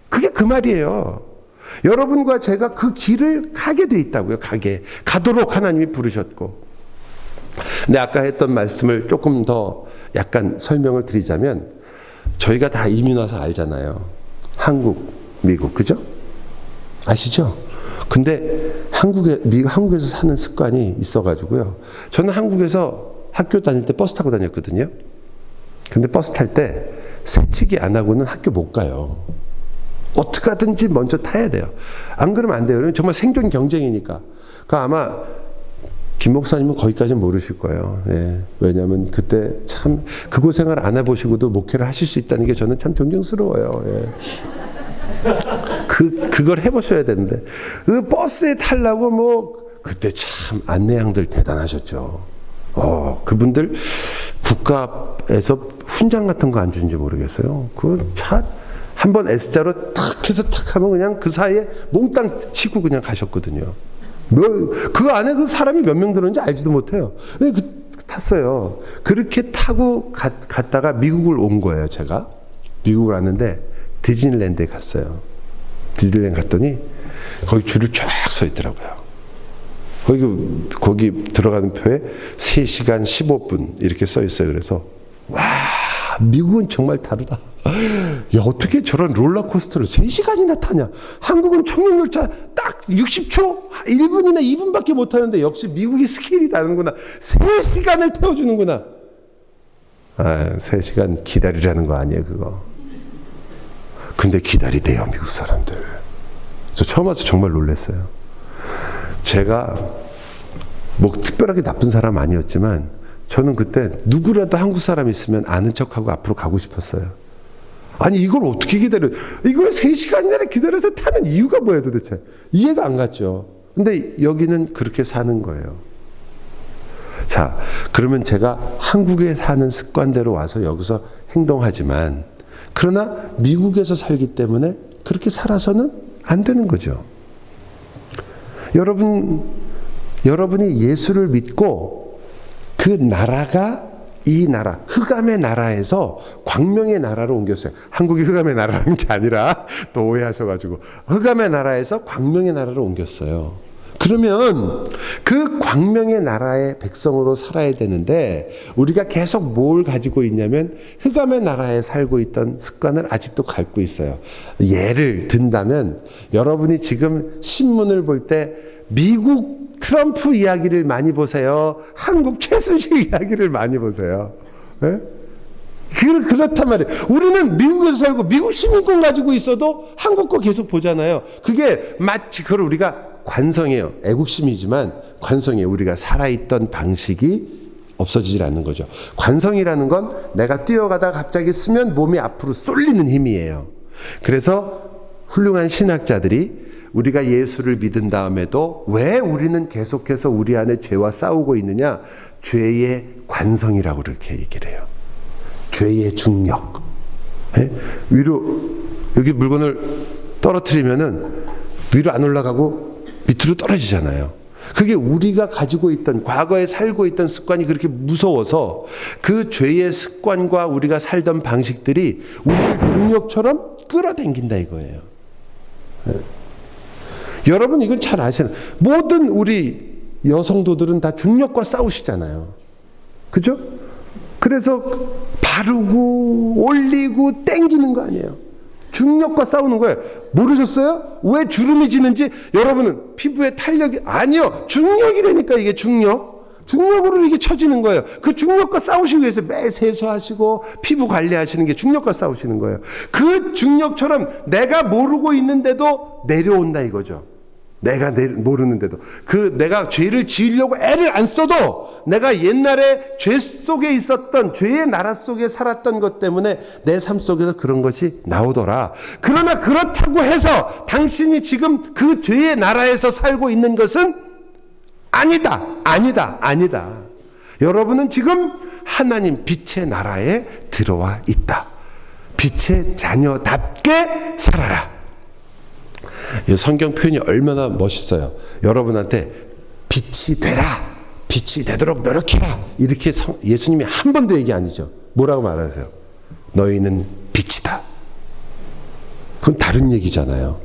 그게 그 말이에요. 여러분과 제가 그 길을 가게 돼 있다고요. 가도록 하나님이 부르셨고. 근데 아까 했던 말씀을 조금 더 약간 설명을 드리자면 저희가 다 이민 와서 알잖아요. 한국, 미국, 그죠? 아시죠? 근데 한국에서 사는 습관이 있어가지고요. 저는 한국에서 학교 다닐 때 버스 타고 다녔거든요. 근데 버스 탈 때 새치기 안 하고는 학교 못 가요. 어떻게 하든지 먼저 타야 돼요. 안 그러면 안 돼요. 정말 생존 경쟁이니까. 아마 김 목사님은 거기까지는 모르실 거예요. 예. 왜냐하면 그때 참 그 고생을 안 해보시고도 목회를 하실 수 있다는 게 저는 참 존경스러워요. 예. 그걸 해보셔야 되는데 그 버스에 타려고 그때 참 안내양들 대단하셨죠. 그분들 국가에서 훈장 같은 거 안 주는지 모르겠어요. 그 차 한번 S자로 탁 해서 탁 하면 그냥 그 사이에 몽땅 싣고 그냥 가셨거든요. 그 안에 그 사람이 몇 명 들었는지 알지도 못해요. 탔어요. 그렇게 타고 갔다가 미국을 온 거예요. 제가 미국을 왔는데 디즈니랜드에 갔어요. 디즈니랜드 갔더니 거기 줄을 쫙 서 있더라고요. 거기 들어가는 표에 3시간 15분 이렇게 써 있어요. 그래서 와, 미국은 정말 다르다. 야, 어떻게 저런 롤러코스터를 3시간이나 타냐. 한국은 청룡열차 딱 60초 1분이나 2분밖에 못 타는데 역시 미국이 스케일이 다르구나. 3시간을 태워주는구나. 3시간 기다리라는 거 아니에요 그거. 근데 기다리대요 미국 사람들. 저 처음 와서 정말 놀랐어요. 제가 뭐 특별하게 나쁜 사람 아니었지만 저는 그때 누구라도 한국 사람 있으면 아는 척하고 앞으로 가고 싶었어요. 아니 이걸 어떻게 기다려? 이걸 3시간이나 기다려서 타는 이유가 뭐예요 도대체? 이해가 안 갔죠. 근데 여기는 그렇게 사는 거예요. 자, 그러면 제가 한국에 사는 습관대로 와서 여기서 행동하지만 그러나 미국에서 살기 때문에 그렇게 살아서는 안 되는 거죠. 여러분이 예수를 믿고 그 나라가 이 나라, 흑암의 나라에서 광명의 나라로 옮겼어요. 한국이 흑암의 나라라는 게 아니라 또 오해하셔가지고 흑암의 나라에서 광명의 나라로 옮겼어요. 그러면 그 광명의 나라의 백성으로 살아야 되는데 우리가 계속 뭘 가지고 있냐면 흑암의 나라에 살고 있던 습관을 아직도 갖고 있어요. 예를 든다면 여러분이 지금 신문을 볼 때 미국 트럼프 이야기를 많이 보세요. 한국 최순실 이야기를 많이 보세요. 네? 그렇단 말이에요. 우리는 미국에서 살고 미국 시민권 가지고 있어도 한국 거 계속 보잖아요. 그게 마치 그걸 우리가 관성이에요. 애국심이지만 관성이에요. 우리가 살아있던 방식이 없어지질 않는 거죠. 관성이라는 건 내가 뛰어가다가 갑자기 쓰면 몸이 앞으로 쏠리는 힘이에요. 그래서 훌륭한 신학자들이 우리가 예수를 믿은 다음에도 왜 우리는 계속해서 우리 안에 죄와 싸우고 있느냐? 죄의 관성이라고 그렇게 얘기를 해요. 죄의 중력. 네? 위로 여기 물건을 떨어뜨리면은 위로 안 올라가고 밑으로 떨어지잖아요. 그게 우리가 가지고 있던 과거에 살고 있던 습관이 그렇게 무서워서 그 죄의 습관과 우리가 살던 방식들이 우리를 중력처럼 끌어당긴다 이거예요. 네. 여러분 이건 잘 아시는 모든 우리 여성도들은 다 중력과 싸우시잖아요. 그죠? 그래서 바르고 올리고 땡기는 거 아니에요. 중력과 싸우는 거예요. 모르셨어요? 왜 주름이 지는지 여러분은 피부에 탄력이 아니요. 중력이라니까 이게 중력으로 이게 쳐지는 거예요. 그 중력과 싸우시기 위해서 매 세수하시고 피부 관리하시는 게 중력과 싸우시는 거예요. 그 중력처럼 내가 모르고 있는데도 내려온다 이거죠. 내가 모르는데도 내가 죄를 지으려고 애를 안 써도 내가 옛날에 죄 속에 있었던 죄의 나라 속에 살았던 것 때문에 내 삶 속에서 그런 것이 나오더라. 그러나 그렇다고 해서 당신이 지금 그 죄의 나라에서 살고 있는 것은 아니다. 여러분은 지금 하나님 빛의 나라에 들어와 있다. 빛의 자녀답게 살아라. 이 성경 표현이 얼마나 멋있어요. 여러분한테 빛이 되라. 빛이 되도록 노력해라. 이렇게 예수님이 한 번도 얘기 아니죠. 뭐라고 말하세요? 너희는 빛이다. 그건 다른 얘기잖아요.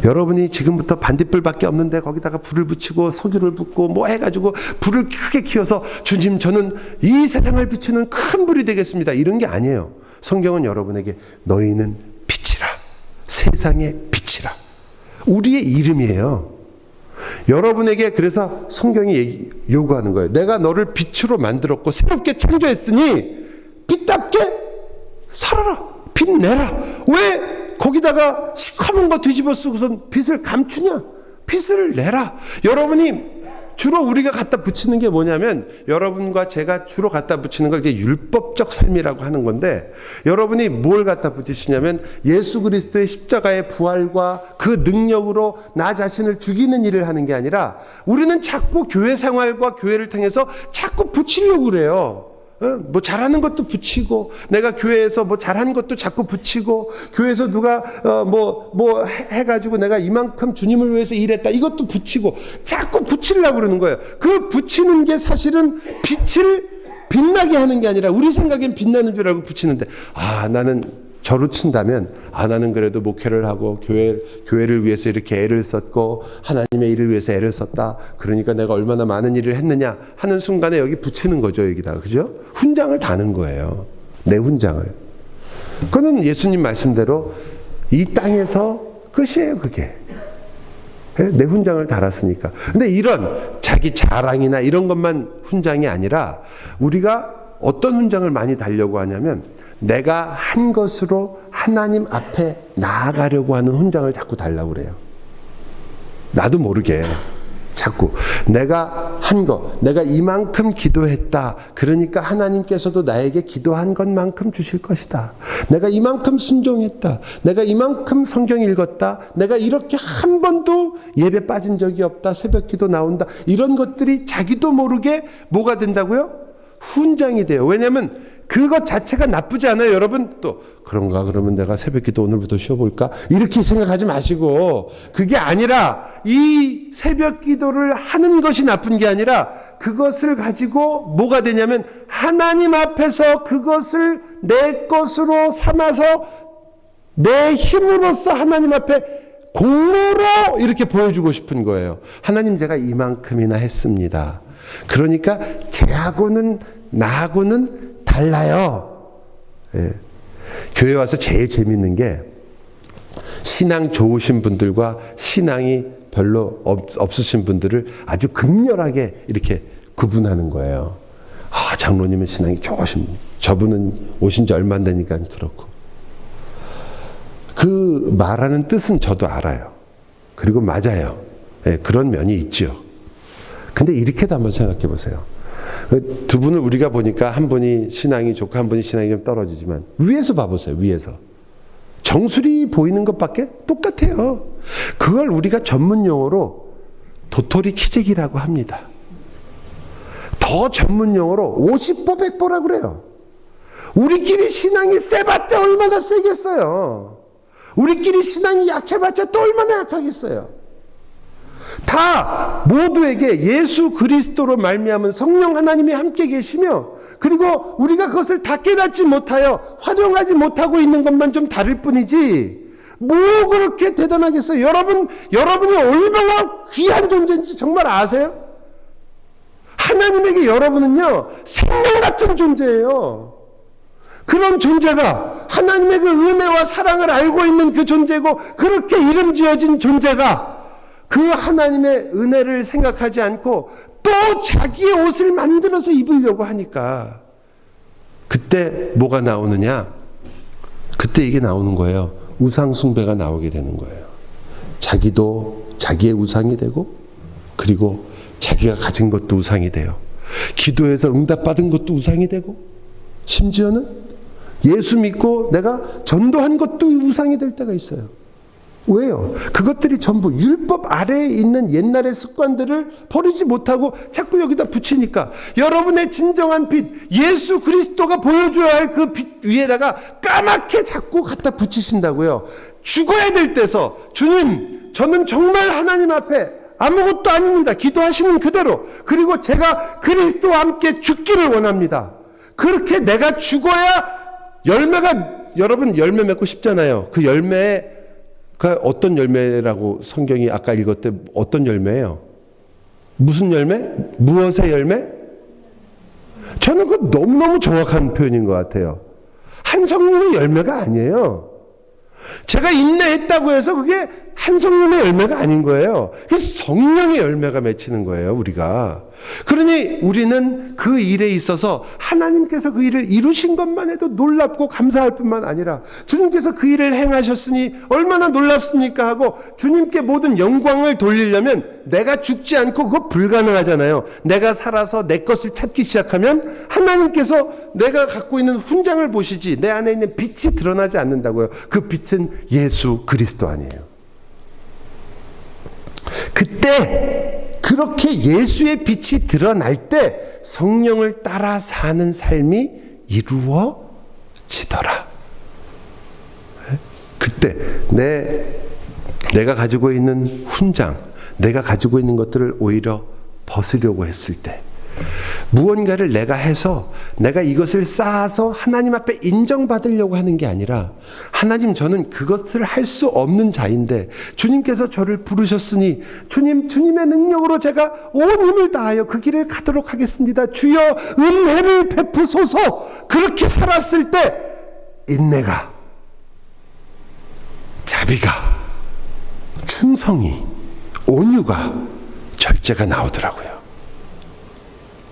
여러분이 지금부터 반딧불밖에 없는데 거기다가 불을 붙이고 석유를 붓고 뭐 해가지고 불을 크게 키워서 주님 저는 이 세상을 비추는 큰 불이 되겠습니다. 이런 게 아니에요. 성경은 여러분에게 너희는 빛이라. 세상의 빛이라. 우리의 이름이에요. 여러분에게 그래서 성경이 요구하는 거예요. 내가 너를 빛으로 만들었고 새롭게 창조했으니 빛답게 살아라. 빛 내라. 왜 거기다가 시커먼 거 뒤집어 쓰고선 빛을 감추냐? 빛을 내라. 여러분이 주로 우리가 갖다 붙이는 게 뭐냐면, 여러분과 제가 주로 갖다 붙이는 걸 이제 율법적 삶이라고 하는 건데, 여러분이 뭘 갖다 붙이시냐면 예수 그리스도의 십자가의 부활과 그 능력으로 나 자신을 죽이는 일을 하는 게 아니라, 우리는 자꾸 교회 생활과 교회를 통해서 자꾸 붙이려고 그래요. 뭐 잘하는 것도 붙이고, 내가 교회에서 뭐 잘한 것도 자꾸 붙이고, 교회에서 누가 뭐 해가지고 내가 이만큼 주님을 위해서 일했다, 이것도 붙이고, 자꾸 붙이려고 그러는 거예요. 그 붙이는 게 사실은 빛을 빛나게 하는 게 아니라, 우리 생각엔 빛나는 줄 알고 붙이는데, 나는 저로 친다면, 나는 그래도 목회를 하고 교회를 위해서 이렇게 애를 썼고 하나님의 일을 위해서 애를 썼다, 그러니까 내가 얼마나 많은 일을 했느냐 하는 순간에 여기 붙이는 거죠. 여기다, 그죠? 훈장을 다는 거예요. 내 훈장을. 그거는 예수님 말씀대로 이 땅에서 끝이에요. 그게 내 훈장을 달았으니까. 근데 이런 자기 자랑이나 이런 것만 훈장이 아니라, 우리가 어떤 훈장을 많이 달려고 하냐면, 내가 한 것으로 하나님 앞에 나아가려고 하는 훈장을 자꾸 달라고 그래요. 나도 모르게 자꾸 내가 한 거, 내가 이만큼 기도했다, 그러니까 하나님께서도 나에게 기도한 것만큼 주실 것이다, 내가 이만큼 순종했다, 내가 이만큼 성경 읽었다, 내가 이렇게 한 번도 예배 빠진 적이 없다, 새벽 기도 나온다, 이런 것들이 자기도 모르게 뭐가 된다고요? 훈장이 돼요. 왜냐하면 그것 자체가 나쁘지 않아요. 여러분, 또 그런가, 그러면 내가 새벽기도 오늘부터 쉬어볼까, 이렇게 생각하지 마시고, 그게 아니라 이 새벽기도를 하는 것이 나쁜 게 아니라, 그것을 가지고 뭐가 되냐면, 하나님 앞에서 그것을 내 것으로 삼아서 내 힘으로써 하나님 앞에 공로로 이렇게 보여주고 싶은 거예요. 하나님, 제가 이만큼이나 했습니다. 그러니까 쟤하고는 나하고는 달라요. 예. 교회 와서 제일 재밌는 게, 신앙 좋으신 분들과 신앙이 별로 없으신 분들을 아주 극렬하게 이렇게 구분하는 거예요. 장로님은 신앙이 좋으신 분, 저분은 오신 지 얼마 안 되니까 그렇고. 그 말하는 뜻은 저도 알아요. 그리고 맞아요. 예, 그런 면이 있죠. 근데 이렇게도 한번 생각해 보세요. 두 분을 우리가 보니까 한 분이 신앙이 좋고 한 분이 신앙이 좀 떨어지지만, 위에서 봐보세요. 위에서 정수리 보이는 것밖에 똑같아요. 그걸 우리가 전문 용어로 도토리 키재기라고 합니다. 더 전문 용어로 50보 100보라고 그래요. 우리끼리 신앙이 세봤자 얼마나 세겠어요. 우리끼리 신앙이 약해봤자 또 얼마나 약하겠어요. 다 모두에게 예수 그리스도로 말미암은 성령 하나님이 함께 계시며, 그리고 우리가 그것을 다 깨닫지 못하여 활용하지 못하고 있는 것만 좀 다를 뿐이지, 뭐 그렇게 대단하겠어요. 여러분이 얼마나 귀한 존재인지 정말 아세요? 하나님에게 여러분은요, 생명 같은 존재예요. 그런 존재가, 하나님의 그 은혜와 사랑을 알고 있는 그 존재고, 그렇게 이름 지어진 존재가 그 하나님의 은혜를 생각하지 않고 또 자기의 옷을 만들어서 입으려고 하니까, 그때 뭐가 나오느냐? 그때 이게 나오는 거예요. 우상 숭배가 나오게 되는 거예요. 자기도 자기의 우상이 되고, 그리고 자기가 가진 것도 우상이 돼요. 기도해서 응답받은 것도 우상이 되고, 심지어는 예수 믿고 내가 전도한 것도 우상이 될 때가 있어요. 왜요? 그것들이 전부 율법 아래에 있는 옛날의 습관들을 버리지 못하고 자꾸 여기다 붙이니까, 여러분의 진정한 빛, 예수 그리스도가 보여줘야 할 그 빛 위에다가 까맣게 자꾸 갖다 붙이신다고요. 죽어야 될 때서, 주님, 저는 정말 하나님 앞에 아무것도 아닙니다. 기도하시는 그대로. 그리고 제가 그리스도와 함께 죽기를 원합니다. 그렇게 내가 죽어야 열매가, 여러분 열매 맺고 싶잖아요. 그 열매에, 그 어떤 열매라고 성경이 아까 읽었대? 어떤 열매예요? 무슨 열매? 무엇의 열매? 저는 그거 너무너무 정확한 표현인 것 같아요. 한 성령의 열매가 아니에요. 제가 인내했다고 해서 그게 한성령의 열매가 아닌 거예요. 그 성령의 열매가 맺히는 거예요, 우리가. 그러니 우리는 그 일에 있어서 하나님께서 그 일을 이루신 것만 해도 놀랍고 감사할 뿐만 아니라 주님께서 그 일을 행하셨으니 얼마나 놀랍습니까 하고 주님께 모든 영광을 돌리려면 내가 죽지 않고 그거 불가능하잖아요. 내가 살아서 내 것을 찾기 시작하면 하나님께서 내가 갖고 있는 훈장을 보시지 내 안에 있는 빛이 드러나지 않는다고요. 그 빛은 예수 그리스도 아니에요. 그때 그렇게 예수의 빛이 드러날 때 성령을 따라 사는 삶이 이루어지더라. 그때 내가 가지고 있는 훈장, 내가 가지고 있는 것들을 오히려 벗으려고 했을 때 무언가를 내가 해서 내가 이것을 쌓아서 하나님 앞에 인정받으려고 하는 게 아니라 하나님 저는 그것을 할 수 없는 자인데 주님께서 저를 부르셨으니 주님의 능력으로 제가 온 힘을 다하여 그 길을 가도록 하겠습니다. 주여 은혜를 베푸소서. 그렇게 살았을 때 인내가, 자비가, 충성이, 온유가, 절제가 나오더라고요.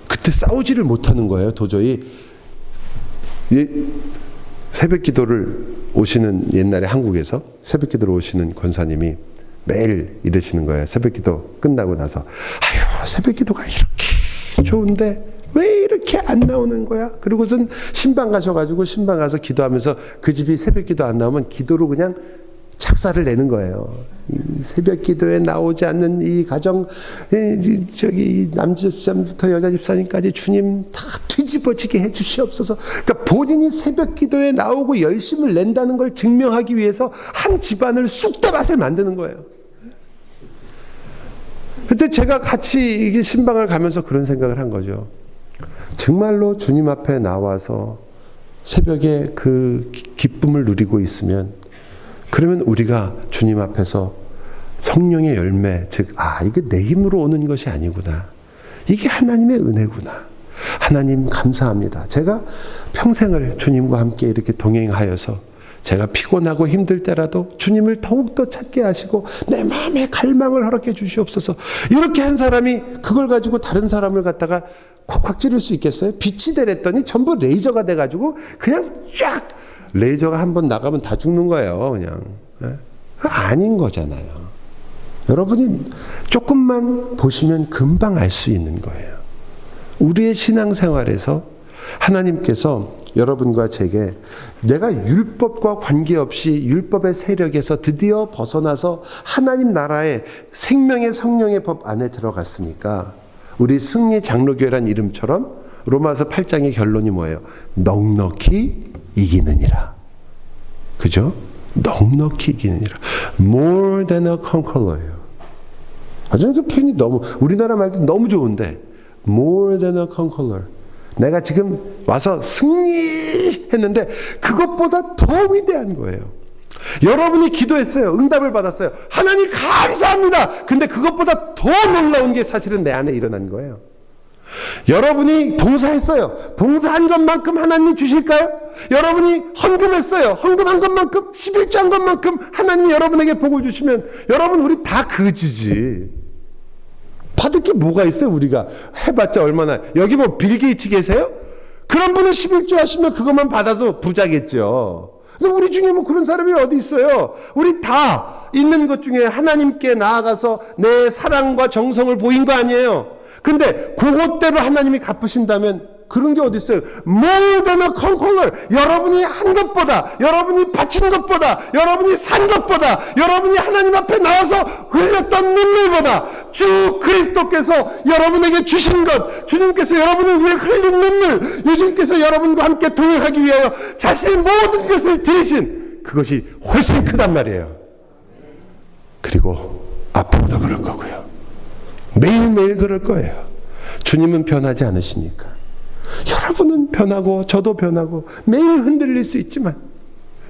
그때 싸우지를 못하는 거예요. 도저히. 새벽 기도를 오시는 옛날에 한국에서 새벽 기도를 오시는 권사님이 매일 이러시는 거예요. 새벽 기도 끝나고 나서 아유 새벽 기도가 이렇게 좋은데 왜 이렇게 안 나오는 거야? 그리고선 신방 가셔가지고 신방 가서 기도하면서 그 집이 새벽 기도 안 나오면 기도로 그냥 착사를 내는 거예요. 새벽 기도에 나오지 않는 이 가정, 저기 남자 집사님부터 여자 집사님까지 주님 다 뒤집어지게 해주시옵소서. 그러니까 본인이 새벽 기도에 나오고 열심을 낸다는 걸 증명하기 위해서 한 집안을 쑥다밭을 만드는 거예요. 그때 제가 같이 신방을 가면서 그런 생각을 한 거죠. 정말로 주님 앞에 나와서 새벽에 그 기쁨을 누리고 있으면 그러면 우리가 주님 앞에서 성령의 열매, 즉, 이게 내 힘으로 오는 것이 아니구나. 이게 하나님의 은혜구나. 하나님 감사합니다. 제가 평생을 주님과 함께 이렇게 동행하여서 제가 피곤하고 힘들 때라도 주님을 더욱더 찾게 하시고 내 마음의 갈망을 허락해 주시옵소서. 이렇게 한 사람이 그걸 가지고 다른 사람을 갖다가 콱콱 찌를 수 있겠어요? 빛이 되랬더니 전부 레이저가 돼가지고 그냥 쫙 레이저가 한번 나가면 다 죽는 거예요. 그냥. 아닌 거잖아요. 여러분이 조금만 보시면 금방 알 수 있는 거예요. 우리의 신앙생활에서 하나님께서 여러분과 제게 내가 율법과 관계없이 율법의 세력에서 드디어 벗어나서 하나님 나라의 생명의 성령의 법 안에 들어갔으니까 우리 승리 장로교회란 이름처럼 로마서 8장의 결론이 뭐예요? 넉넉히 이기느니라. 그죠? 넉넉히 이기느니라. More than a conqueror예요. 아주 그 표현이 너무 우리나라 말도 너무 좋은데 More than a conqueror. 내가 지금 와서 승리했는데 그것보다 더 위대한 거예요. 여러분이 기도했어요. 응답을 받았어요. 하나님 감사합니다. 근데 그것보다 더 놀라운 게 사실은 내 안에 일어난 거예요. 여러분이 봉사했어요. 봉사한 것만큼 하나님이 주실까요? 여러분이 헌금했어요. 헌금한 것만큼 11조 한 것만큼 하나님이 여러분에게 복을 주시면 여러분 우리 다 거지지. 받을 게 뭐가 있어요? 우리가 해봤자 얼마나. 여기 뭐 빌 게이츠 계세요? 그런 분은 11조 하시면 그것만 받아도 부자겠죠. 우리 중에 뭐 그런 사람이 어디 있어요? 우리 다 있는 것 중에 하나님께 나아가서 내 사랑과 정성을 보인 거 아니에요? 근데 그것대로 하나님이 갚으신다면 그런 게 어디 있어요? More than a conqueror. 여러분이 한 것보다, 여러분이 바친 것보다, 여러분이 산 것보다, 여러분이 하나님 앞에 나와서 흘렸던 눈물보다 주 그리스도께서 여러분에게 주신 것, 주님께서 여러분을 위해 흘린 눈물, 주님께서 여러분과 함께 동행하기 위하여 자신의 모든 것을 드리신 그것이 훨씬 크단 말이에요. 그리고 앞으로도 그럴 거고요. 매일매일 그럴 거예요. 주님은 변하지 않으시니까. 여러분은 변하고 저도 변하고 매일 흔들릴 수 있지만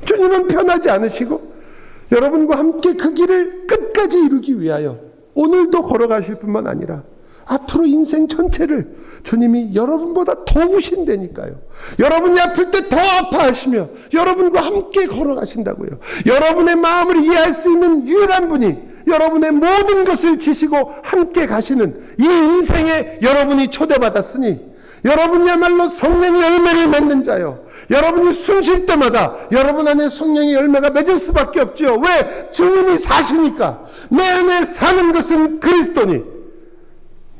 주님은 변하지 않으시고 여러분과 함께 그 길을 끝까지 이루기 위하여 오늘도 걸어가실 뿐만 아니라 앞으로 인생 전체를 주님이 여러분보다 도우신다니까요. 여러분이 아플 때 더 아파하시며 여러분과 함께 걸어가신다고요. 여러분의 마음을 이해할 수 있는 유일한 분이 여러분의 모든 것을 지시고 함께 가시는 이 인생에 여러분이 초대받았으니 여러분이야말로 성령의 열매를 맺는 자요. 여러분이 숨 쉴 때마다 여러분 안에 성령의 열매가 맺을 수밖에 없지요. 왜? 주님이 사시니까. 내 안에 사는 것은 그리스도니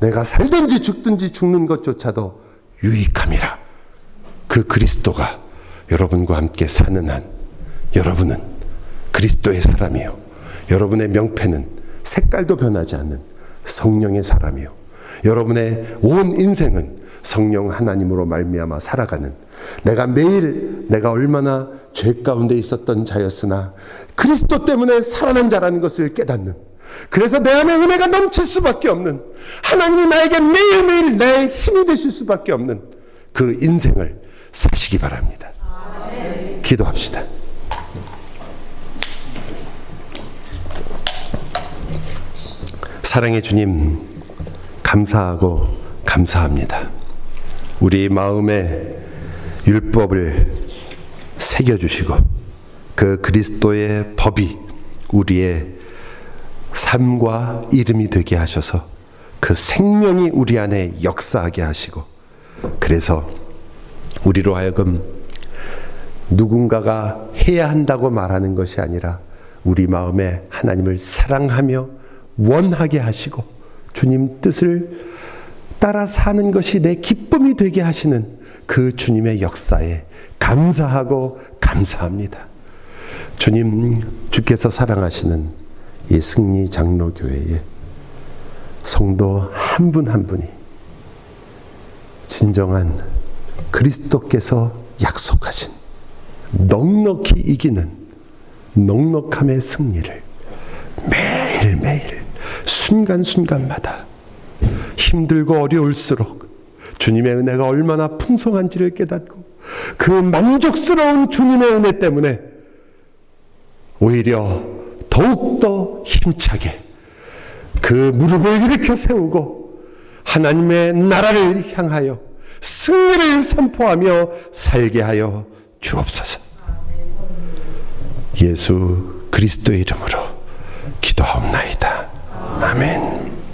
내가 살든지 죽든지 죽는 것조차도 유익함이라. 그 그리스도가 여러분과 함께 사는 한 여러분은 그리스도의 사람이요. 여러분의 명패는 색깔도 변하지 않는 성령의 사람이요. 여러분의 온 인생은 성령 하나님으로 말미암아 살아가는, 내가 얼마나 죄 가운데 있었던 자였으나 그리스도 때문에 살아난 자라는 것을 깨닫는, 그래서 내 안에 은혜가 넘칠 수밖에 없는, 하나님이 나에게 매일매일 나의 힘이 되실 수밖에 없는 그 인생을 사시기 바랍니다. 기도합시다. 사랑의 주님, 감사하고 감사합니다. 우리 마음에 율법을 새겨주시고 그 그리스도의 법이 우리의 삶과 이름이 되게 하셔서 그 생명이 우리 안에 역사하게 하시고, 그래서 우리로 하여금 누군가가 해야 한다고 말하는 것이 아니라 우리 마음에 하나님을 사랑하며 원하게 하시고 주님 뜻을 따라 사는 것이 내 기쁨이 되게 하시는 그 주님의 역사에 감사하고 감사합니다. 주님, 주께서 사랑하시는 이 승리 장로교회에 성도 한 분 한 분이 진정한 그리스도께서 약속하신 넉넉히 이기는 넉넉함의 승리를 매일매일 순간순간마다 힘들고 어려울수록 주님의 은혜가 얼마나 풍성한지를 깨닫고 그 만족스러운 주님의 은혜 때문에 오히려 더욱더 힘차게 그 무릎을 일으켜 세우고 하나님의 나라를 향하여 승리를 선포하며 살게 하여 주옵소서. 예수 그리스도의 이름으로 기도하옵나이다. 아멘.